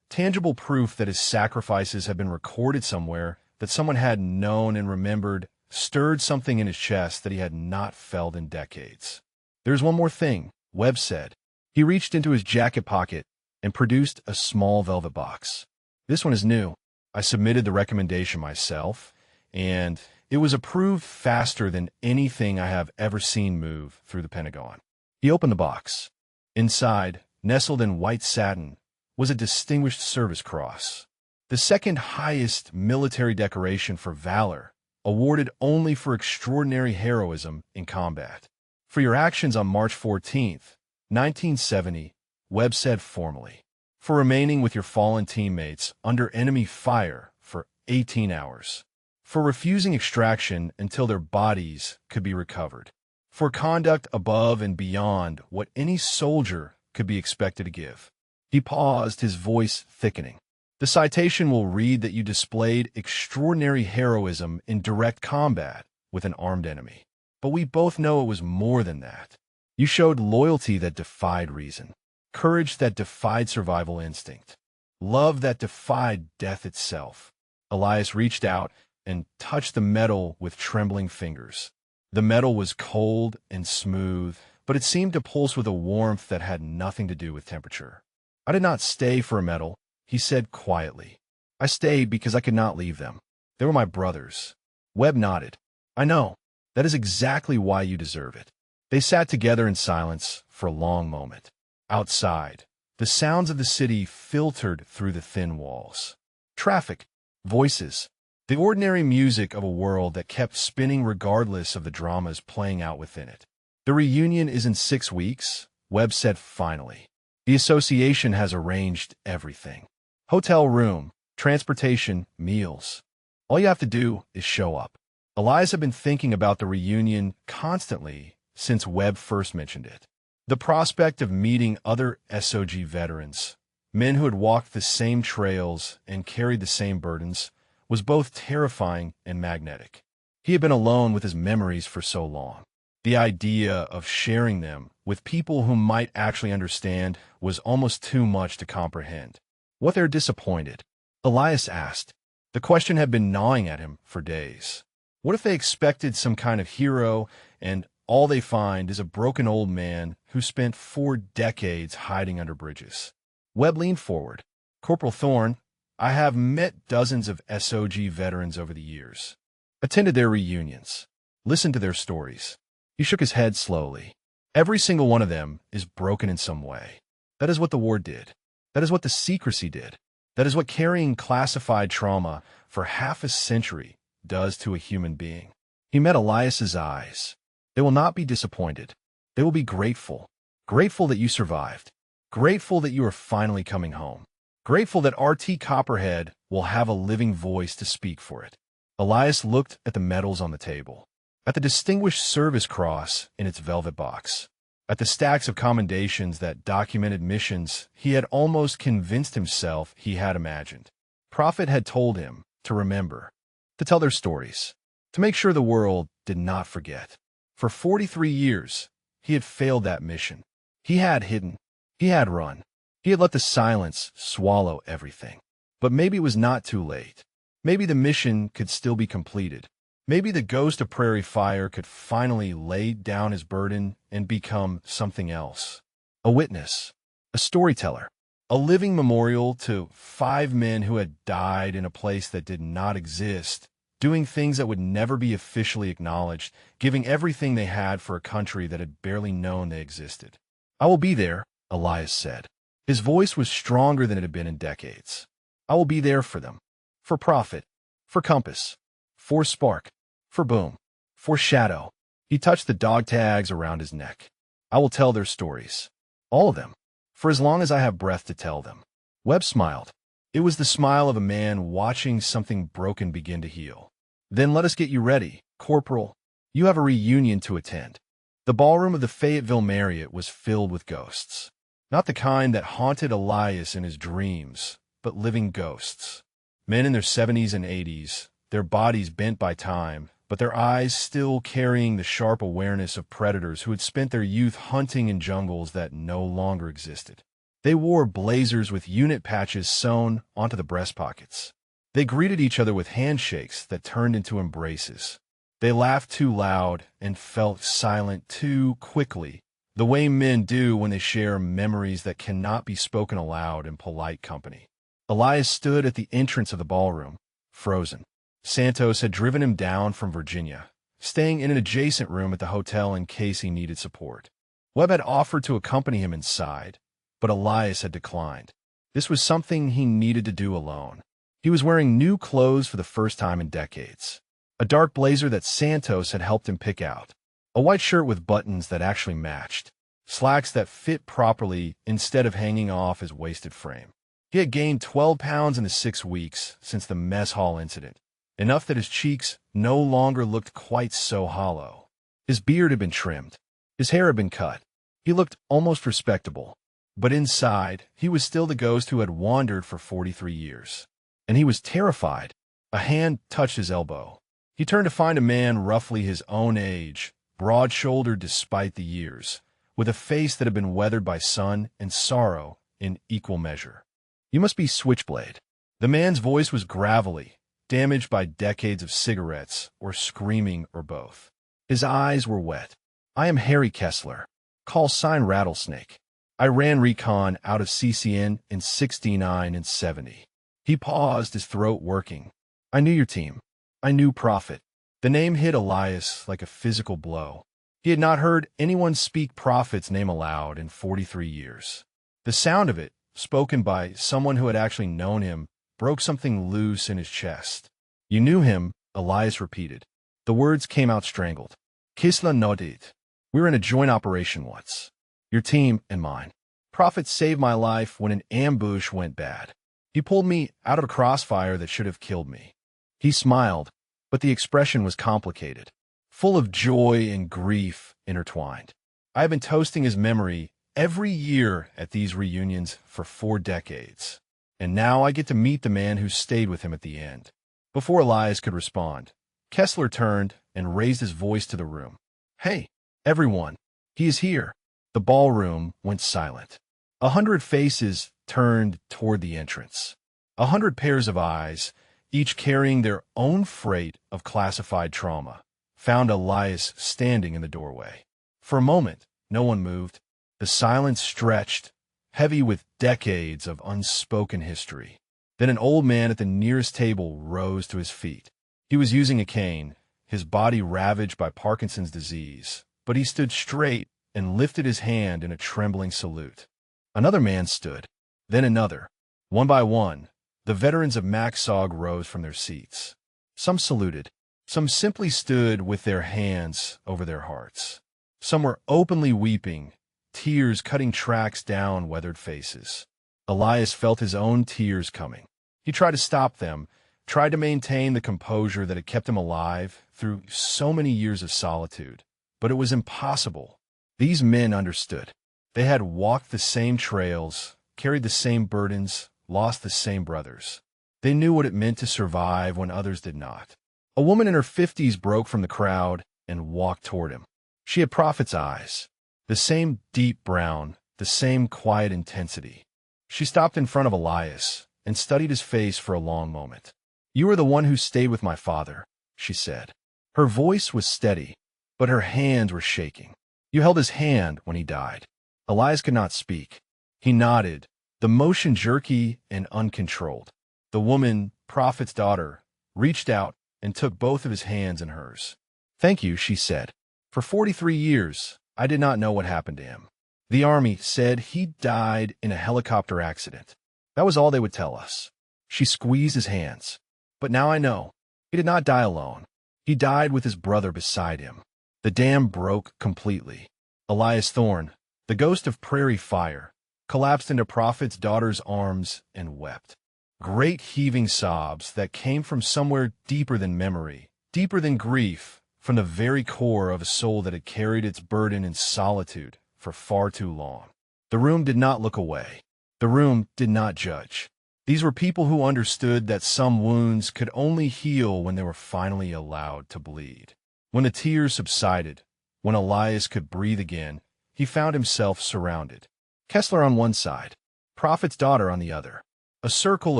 tangible proof that his sacrifices had been recorded somewhere, that someone had known and remembered, stirred something in his chest that he had not felt in decades. "There's one more thing," Webb said. He reached into his jacket pocket and produced a small velvet box. "This one is new. I submitted the recommendation myself, and it was approved faster than anything I have ever seen move through the Pentagon." He opened the box. Inside, nestled in white satin, was a Distinguished Service Cross, the second highest military decoration for valor, awarded only for extraordinary heroism in combat. "For your actions on March 14th, 1970, Webb said formally. "For remaining with your fallen teammates under enemy fire for 18 hours. For refusing extraction until their bodies could be recovered. For conduct above and beyond what any soldier could be expected to give." He paused, his voice thickening. "The citation will read that you displayed extraordinary heroism in direct combat with an armed enemy. But we both know it was more than that. You showed loyalty that defied reason, courage that defied survival instinct, love that defied death itself." Elias reached out and touched the metal with trembling fingers. The metal was cold and smooth, but it seemed to pulse with a warmth that had nothing to do with temperature. "I did not stay for a medal," he said quietly. "I stayed because I could not leave them. They were my brothers." Webb nodded. "I know. That is exactly why you deserve it." They sat together in silence for a long moment. Outside, the sounds of the city filtered through the thin walls. Traffic, voices, the ordinary music of a world that kept spinning regardless of the dramas playing out within it. "The reunion is in 6 weeks," Webb said finally. "The association has arranged everything. Hotel room, transportation, meals. All you have to do is show up." Elias had been thinking about the reunion constantly since Webb first mentioned it. The prospect of meeting other SOG veterans, men who had walked the same trails and carried the same burdens, was both terrifying and magnetic. He had been alone with his memories for so long. The idea of sharing them with people who might actually understand was almost too much to comprehend. "What they're disappointed?" Elias asked. The question had been gnawing at him for days. What if they expected some kind of hero, and all they find is a broken old man who spent 4 decades hiding under bridges? Webb leaned forward. "Corporal Thorne, I have met dozens of SOG veterans over the years, attended their reunions, listened to their stories." He shook his head slowly. "Every single one of them is broken in some way. That is what the war did. That is what the secrecy did. That is what carrying classified trauma for half a century does to a human being." He met Elias's eyes. "They will not be disappointed. They will be grateful. Grateful that you survived. Grateful that you are finally coming home. Grateful that RT Copperhead will have a living voice to speak for it. Elias looked at the medals on the table, at the Distinguished Service Cross in its velvet box, at the stacks of commendations that documented missions he had almost convinced himself he had imagined. Prophet had told him to remember, to tell their stories, to make sure the world did not forget. For 43 years, he had failed that mission. He had hidden. He had run. He had let the silence swallow everything. But maybe it was not too late. Maybe the mission could still be completed. Maybe the ghost of Prairie Fire could finally lay down his burden and become something else. A witness, a storyteller, a living memorial to 5 men who had died in a place that did not exist, doing things that would never be officially acknowledged, giving everything they had for a country that had barely known they existed. "I will be there," Elias said. His voice was stronger than it had been in decades. "I will be there for them. For Prophet. For Compass. For Spark. For Boom. For Shadow." He touched the dog tags around his neck. "I will tell their stories. All of them. For as long as I have breath to tell them." Webb smiled. It was the smile of a man watching something broken begin to heal. "Then let us get you ready, Corporal. You have a reunion to attend." The ballroom of the Fayetteville Marriott was filled with ghosts. Not the kind that haunted Elias in his dreams, but living ghosts. Men in their 70s and 80s, their bodies bent by time, but their eyes still carrying the sharp awareness of predators who had spent their youth hunting in jungles that no longer existed. They wore blazers with unit patches sewn onto the breast pockets. They greeted each other with handshakes that turned into embraces. They laughed too loud and felt silent too quickly, the way men do when they share memories that cannot be spoken aloud in polite company. Elias stood at the entrance of the ballroom, frozen. Santos had driven him down from Virginia, staying in an adjacent room at the hotel in case he needed support. Webb had offered to accompany him inside, but Elias had declined. This was something he needed to do alone. He was wearing new clothes for the first time in decades. A dark blazer that Santos had helped him pick out. A white shirt with buttons that actually matched. Slacks that fit properly instead of hanging off his wasted frame. He had gained 12 pounds in the 6 weeks since the mess hall incident, enough that his cheeks no longer looked quite so hollow. His beard had been trimmed. His hair had been cut. He looked almost respectable. But inside, he was still the ghost who had wandered for 43 years. And he was terrified. A hand touched his elbow. He turned to find a man roughly his own age, broad-shouldered despite the years, with a face that had been weathered by sun and sorrow in equal measure. "You must be Switchblade." The man's voice was gravelly, damaged by decades of cigarettes or screaming or both. His eyes were wet. "I am Harry Kessler. Call sign Rattlesnake. I ran recon out of CCN in 69 and 70. He paused, his throat working. "I knew your team. I knew Prophet." The name hit Elias like a physical blow. He had not heard anyone speak Prophet's name aloud in 43 years. The sound of it, spoken by someone who had actually known him, broke something loose in his chest. "You knew him," Elias repeated. The words came out strangled. "Kisla nodded. We were in a joint operation once. Your team and mine. Prophet saved my life when an ambush went bad. He pulled me out of a crossfire that should have killed me." He smiled, but the expression was complicated, full of joy and grief intertwined. "I have been toasting his memory every year at these reunions for 4 decades. And now I get to meet the man who stayed with him at the end." Before Elias could respond, Kessler turned and raised his voice to the room. "Hey, everyone, he is here." The ballroom went silent. 100 faces turned toward the entrance. 100 pairs of eyes, each carrying their own freight of classified trauma, found Elias standing in the doorway. For a moment, no one moved. The silence stretched, heavy with decades of unspoken history. Then an old man at the nearest table rose to his feet. He was using a cane, his body ravaged by Parkinson's disease, but he stood straight and lifted his hand in a trembling salute. Another man stood, then another. One by one, the veterans of Maxog rose from their seats. Some saluted. Some simply stood with their hands over their hearts. Some were openly weeping, tears cutting tracks down weathered faces. Elias felt his own tears coming. He tried to stop them, tried to maintain the composure that had kept him alive through so many years of solitude. But it was impossible. These men understood. They had walked the same trails, carried the same burdens, lost the same brothers. They knew what it meant to survive when others did not. A woman in her 50s broke from the crowd and walked toward him. She had Prophet's eyes, the same deep brown, the same quiet intensity. She stopped in front of Elias and studied his face for a long moment. "You are the one who stayed with my father," she said. Her voice was steady, but her hands were shaking. "You held his hand when he died." Elias could not speak. He nodded, the motion jerky and uncontrolled. The woman, Prophet's daughter, reached out and took both of his hands in hers. "Thank you," she said. "For 43 years, I did not know what happened to him. The army said he died in a helicopter accident. That was all they would tell us." She squeezed his hands. "But now I know. He did not die alone. He died with his brother beside him." The dam broke completely. Elias Thorne, the ghost of prairie fire, collapsed into Prophet's daughter's arms and wept. Great heaving sobs that came from somewhere deeper than memory, deeper than grief, from the very core of a soul that had carried its burden in solitude for far too long. The room did not look away. The room did not judge. These were people who understood that some wounds could only heal when they were finally allowed to bleed. When the tears subsided, when Elias could breathe again, he found himself surrounded. Kessler on one side, Prophet's daughter on the other. A circle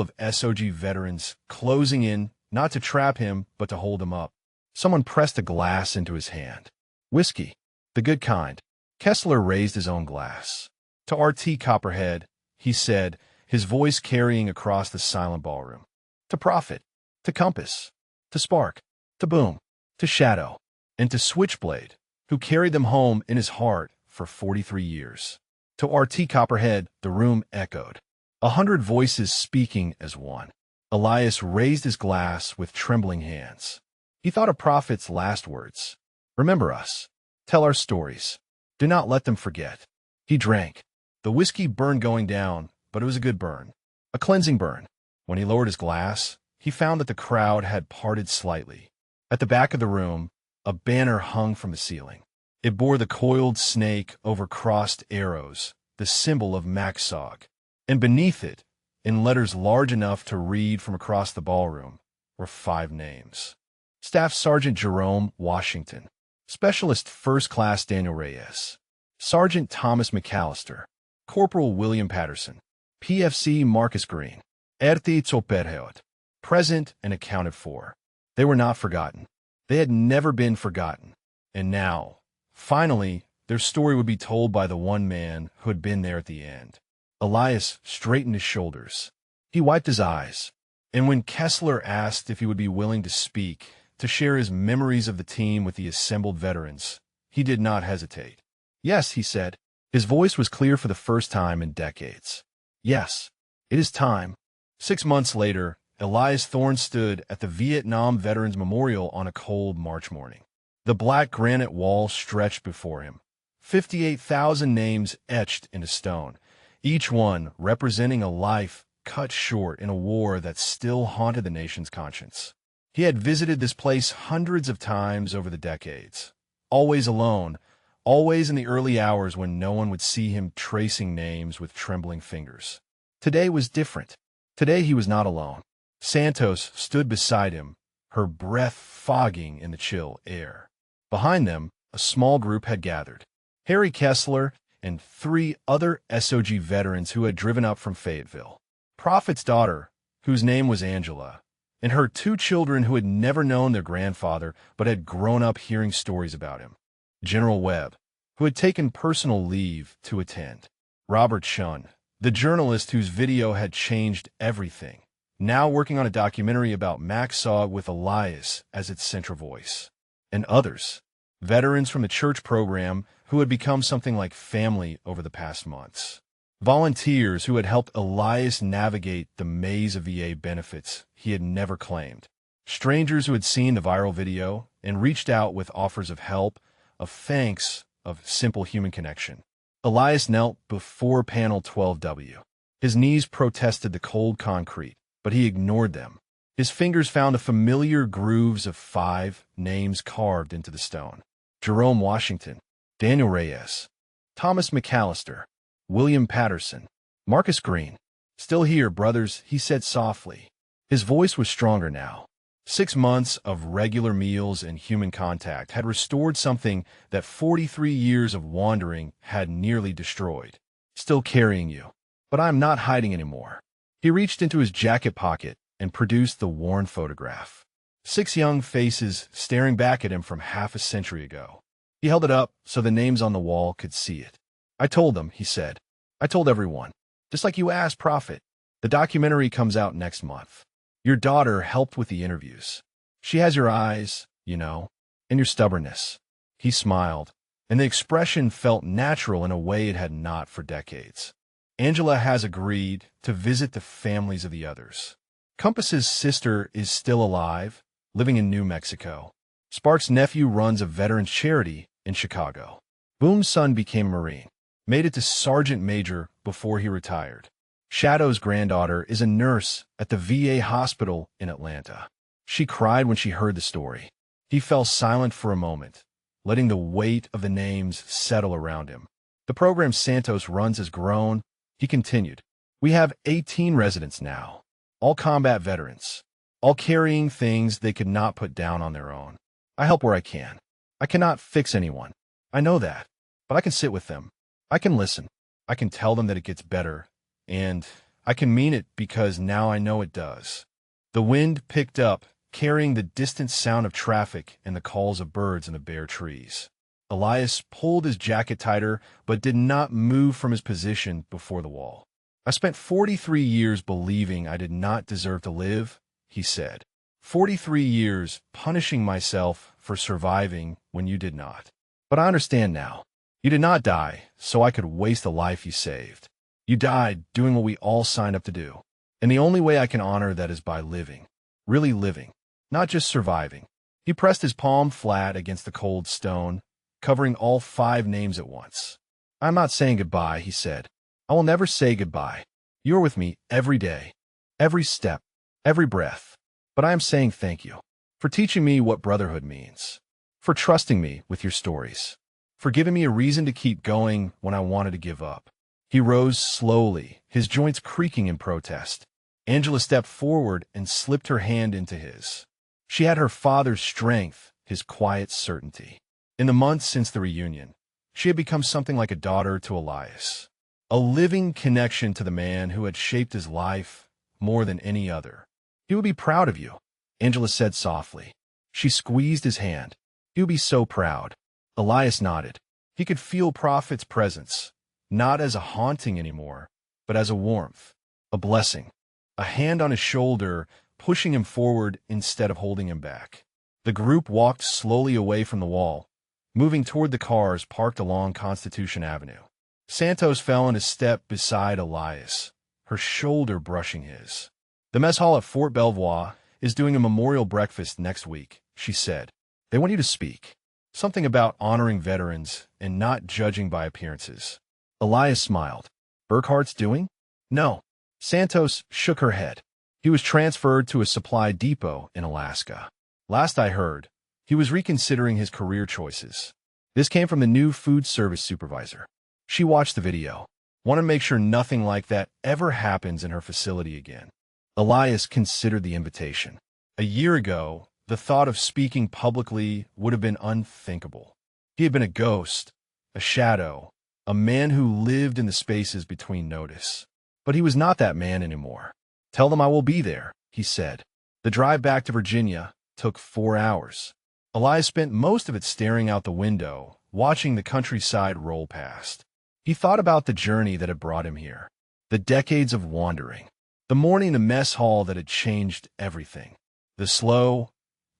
of SOG veterans closing in, not to trap him, but to hold him up. Someone pressed a glass into his hand. "Whiskey. The good kind." Kessler raised his own glass. "To RT Copperhead," he said, his voice carrying across the silent ballroom. "To Prophet. To Compass. To Spark. To Boom. To Shadow. And to Switchblade, who carried them home in his heart for 43 years. To RT Copperhead," the room echoed. 100 voices speaking as one. Elias raised his glass with trembling hands. He thought of Prophet's last words. "Remember us. Tell our stories. Do not let them forget." He drank. The whiskey burned going down, but it was a good burn. A cleansing burn. When he lowered his glass, he found that the crowd had parted slightly. At the back of the room, a banner hung from the ceiling. It bore the coiled snake over crossed arrows, the symbol of Maxog. And beneath it, in letters large enough to read from across the ballroom, were 5 names. Staff Sergeant Jerome Washington, Specialist First Class Daniel Reyes, Sergeant Thomas McAllister, Corporal William Patterson, PFC Marcus Green, RT Zoperheot, present and accounted for. They were not forgotten. They had never been forgotten. And now, finally, their story would be told by the one man who had been there at the end. Elias straightened his shoulders. He wiped his eyes, and when Kessler asked if he would be willing to speak, to share his memories of the team with the assembled veterans, he did not hesitate. "Yes," he said. His voice was clear for the first time in decades. "Yes, it is time." 6 months later, Elias Thorne stood at the Vietnam Veterans Memorial on a cold March morning. The black granite wall stretched before him, 58,000 names etched into stone, each one representing a life cut short in a war that still haunted the nation's conscience. He had visited this place hundreds of times over the decades, always alone, always in the early hours when no one would see him tracing names with trembling fingers. Today was different. Today he was not alone. Santos stood beside him, her breath fogging in the chill air. Behind them, a small group had gathered. Harry Kessler and 3 other SOG veterans who had driven up from Fayetteville. Prophet's daughter, whose name was Angela, and her 2 children who had never known their grandfather but had grown up hearing stories about him. General Webb, who had taken personal leave to attend. Robert Shun, the journalist whose video had changed everything, now working on a documentary about Maxog with Elias as its central voice. And others, veterans from the church program who had become something like family over the past months. Volunteers who had helped Elias navigate the maze of VA benefits he had never claimed. Strangers who had seen the viral video and reached out with offers of help, of thanks, of simple human connection. Elias knelt before panel 12W. His knees protested the cold concrete, but he ignored them. His fingers found the familiar grooves of 5 names carved into the stone. Jerome Washington, Daniel Reyes, Thomas McAllister, William Patterson, Marcus Green. "Still here, brothers," he said softly. His voice was stronger now. 6 months of regular meals and human contact had restored something that 43 years of wandering had nearly destroyed. "Still carrying you. But I am not hiding anymore." He reached into his jacket pocket and produced the worn photograph. 6 young faces staring back at him from half a century ago. He held it up so the names on the wall could see it. "I told them," he said. "I told everyone. Just like you asked, Prophet. The documentary comes out next month. Your daughter helped with the interviews. She has your eyes, you know, and your stubbornness." He smiled, and the expression felt natural in a way it had not for decades. "Angela has agreed to visit the families of the others. Compass's sister is still alive, living in New Mexico. Sparks' nephew runs a veterans charity in Chicago. Boom's son became a Marine, made it to sergeant major before he retired. Shadow's granddaughter is a nurse at the VA hospital in Atlanta. She cried when she heard the story." He fell silent for a moment, letting the weight of the names settle around him. "The program Santos runs has grown," he continued. "We have 18 residents now, all combat veterans, all carrying things they could not put down on their own. I help where I can. I cannot fix anyone. I know that, but I can sit with them. I can listen. I can tell them that it gets better. And I can mean it because now I know it does." The wind picked up, carrying the distant sound of traffic and the calls of birds in the bare trees. Elias pulled his jacket tighter, but did not move from his position before the wall. "I spent 43 years believing I did not deserve to live," he said. 43 years punishing myself for surviving when you did not. But I understand now. You did not die, so I could waste a life you saved. You died doing what we all signed up to do. And the only way I can honor that is by living. Really living. Not just surviving." He pressed his palm flat against the cold stone, covering all 5 names at once. "I'm not saying goodbye," he said. "I will never say goodbye. You're with me every day, every step, every breath. But I am saying thank you for teaching me what brotherhood means, for trusting me with your stories, for giving me a reason to keep going when I wanted to give up." He rose slowly, his joints creaking in protest. Angela stepped forward and slipped her hand into his. She had her father's strength, his quiet certainty. In the months since the reunion, she had become something like a daughter to Elias, a living connection to the man who had shaped his life more than any other. "He would be proud of you," Angela said softly. She squeezed his hand. "He would be so proud." Elias nodded. He could feel Prophet's presence, not as a haunting anymore, but as a warmth, a blessing, a hand on his shoulder pushing him forward instead of holding him back. The group walked slowly away from the wall, moving toward the cars parked along Constitution Avenue. Santos fell into step beside Elias, her shoulder brushing his. "The mess hall at Fort Belvoir is doing a memorial breakfast next week," she said. "They want you to speak. Something about honoring veterans and not judging by appearances." Elias smiled. "Burkhart's doing?" "No." Santos shook her head. "He was transferred to a supply depot in Alaska. Last I heard, he was reconsidering his career choices." This came from the new food service supervisor. She watched the video. "Want to make sure nothing like that ever happens in her facility again." Elias considered the invitation. A year ago, the thought of speaking publicly would have been unthinkable. He had been a ghost, a shadow, a man who lived in the spaces between notice. But he was not that man anymore. "Tell them I will be there," he said. The drive back to Virginia took 4 hours. Elias spent most of it staring out the window, watching the countryside roll past. He thought about the journey that had brought him here, the decades of wandering, the morning in the mess hall that had changed everything, the slow,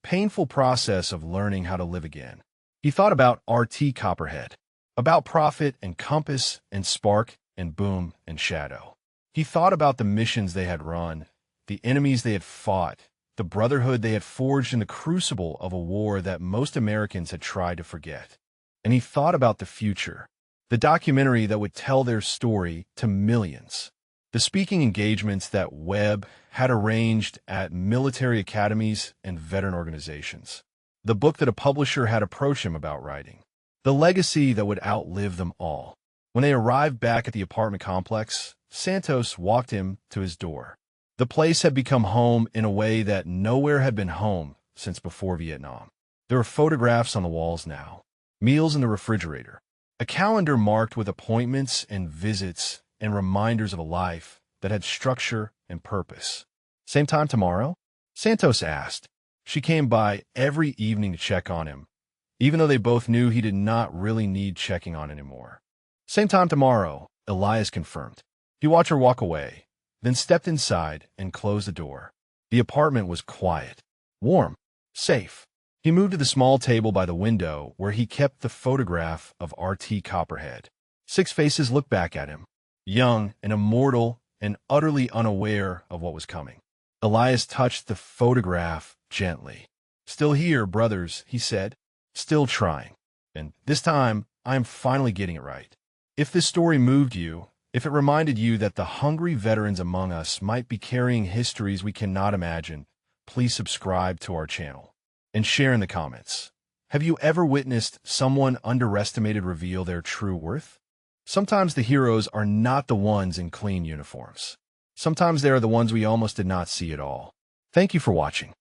painful process of learning how to live again. He thought about RT Copperhead, about Prophet and Compass and Spark and Boom and Shadow. He thought about the missions they had run, the enemies they had fought, the brotherhood they had forged in the crucible of a war that most Americans had tried to forget. And he thought about the future, The documentary that would tell their story to millions. The speaking engagements that Webb had arranged at military academies and veteran organizations. The book that a publisher had approached him about writing. The legacy that would outlive them all. When they arrived back at the apartment complex, Santos walked him to his door. The place had become home in a way that nowhere had been home since before Vietnam. There were photographs on the walls now, meals in the refrigerator, a calendar marked with appointments and visits and reminders of a life that had structure and purpose. Same time tomorrow? Santos asked. She came by every evening to check on him, even though they both knew he did not really need checking on anymore. Same time tomorrow, Elias confirmed. He watched her walk away, then stepped inside and closed the door. The apartment was quiet, warm, safe. He moved to the small table by the window where he kept the photograph of R.T. Copperhead. 6 faces looked back at him, young and immortal and utterly unaware of what was coming. Elias touched the photograph gently. "Still here, brothers," he said. "Still trying. And this time, I am finally getting it right." If this story moved you, if it reminded you that the hungry veterans among us might be carrying histories we cannot imagine, please subscribe to our channel and share in the comments. Have you ever witnessed someone underestimated reveal their true worth? Sometimes the heroes are not the ones in clean uniforms. Sometimes they are the ones we almost did not see at all. Thank you for watching.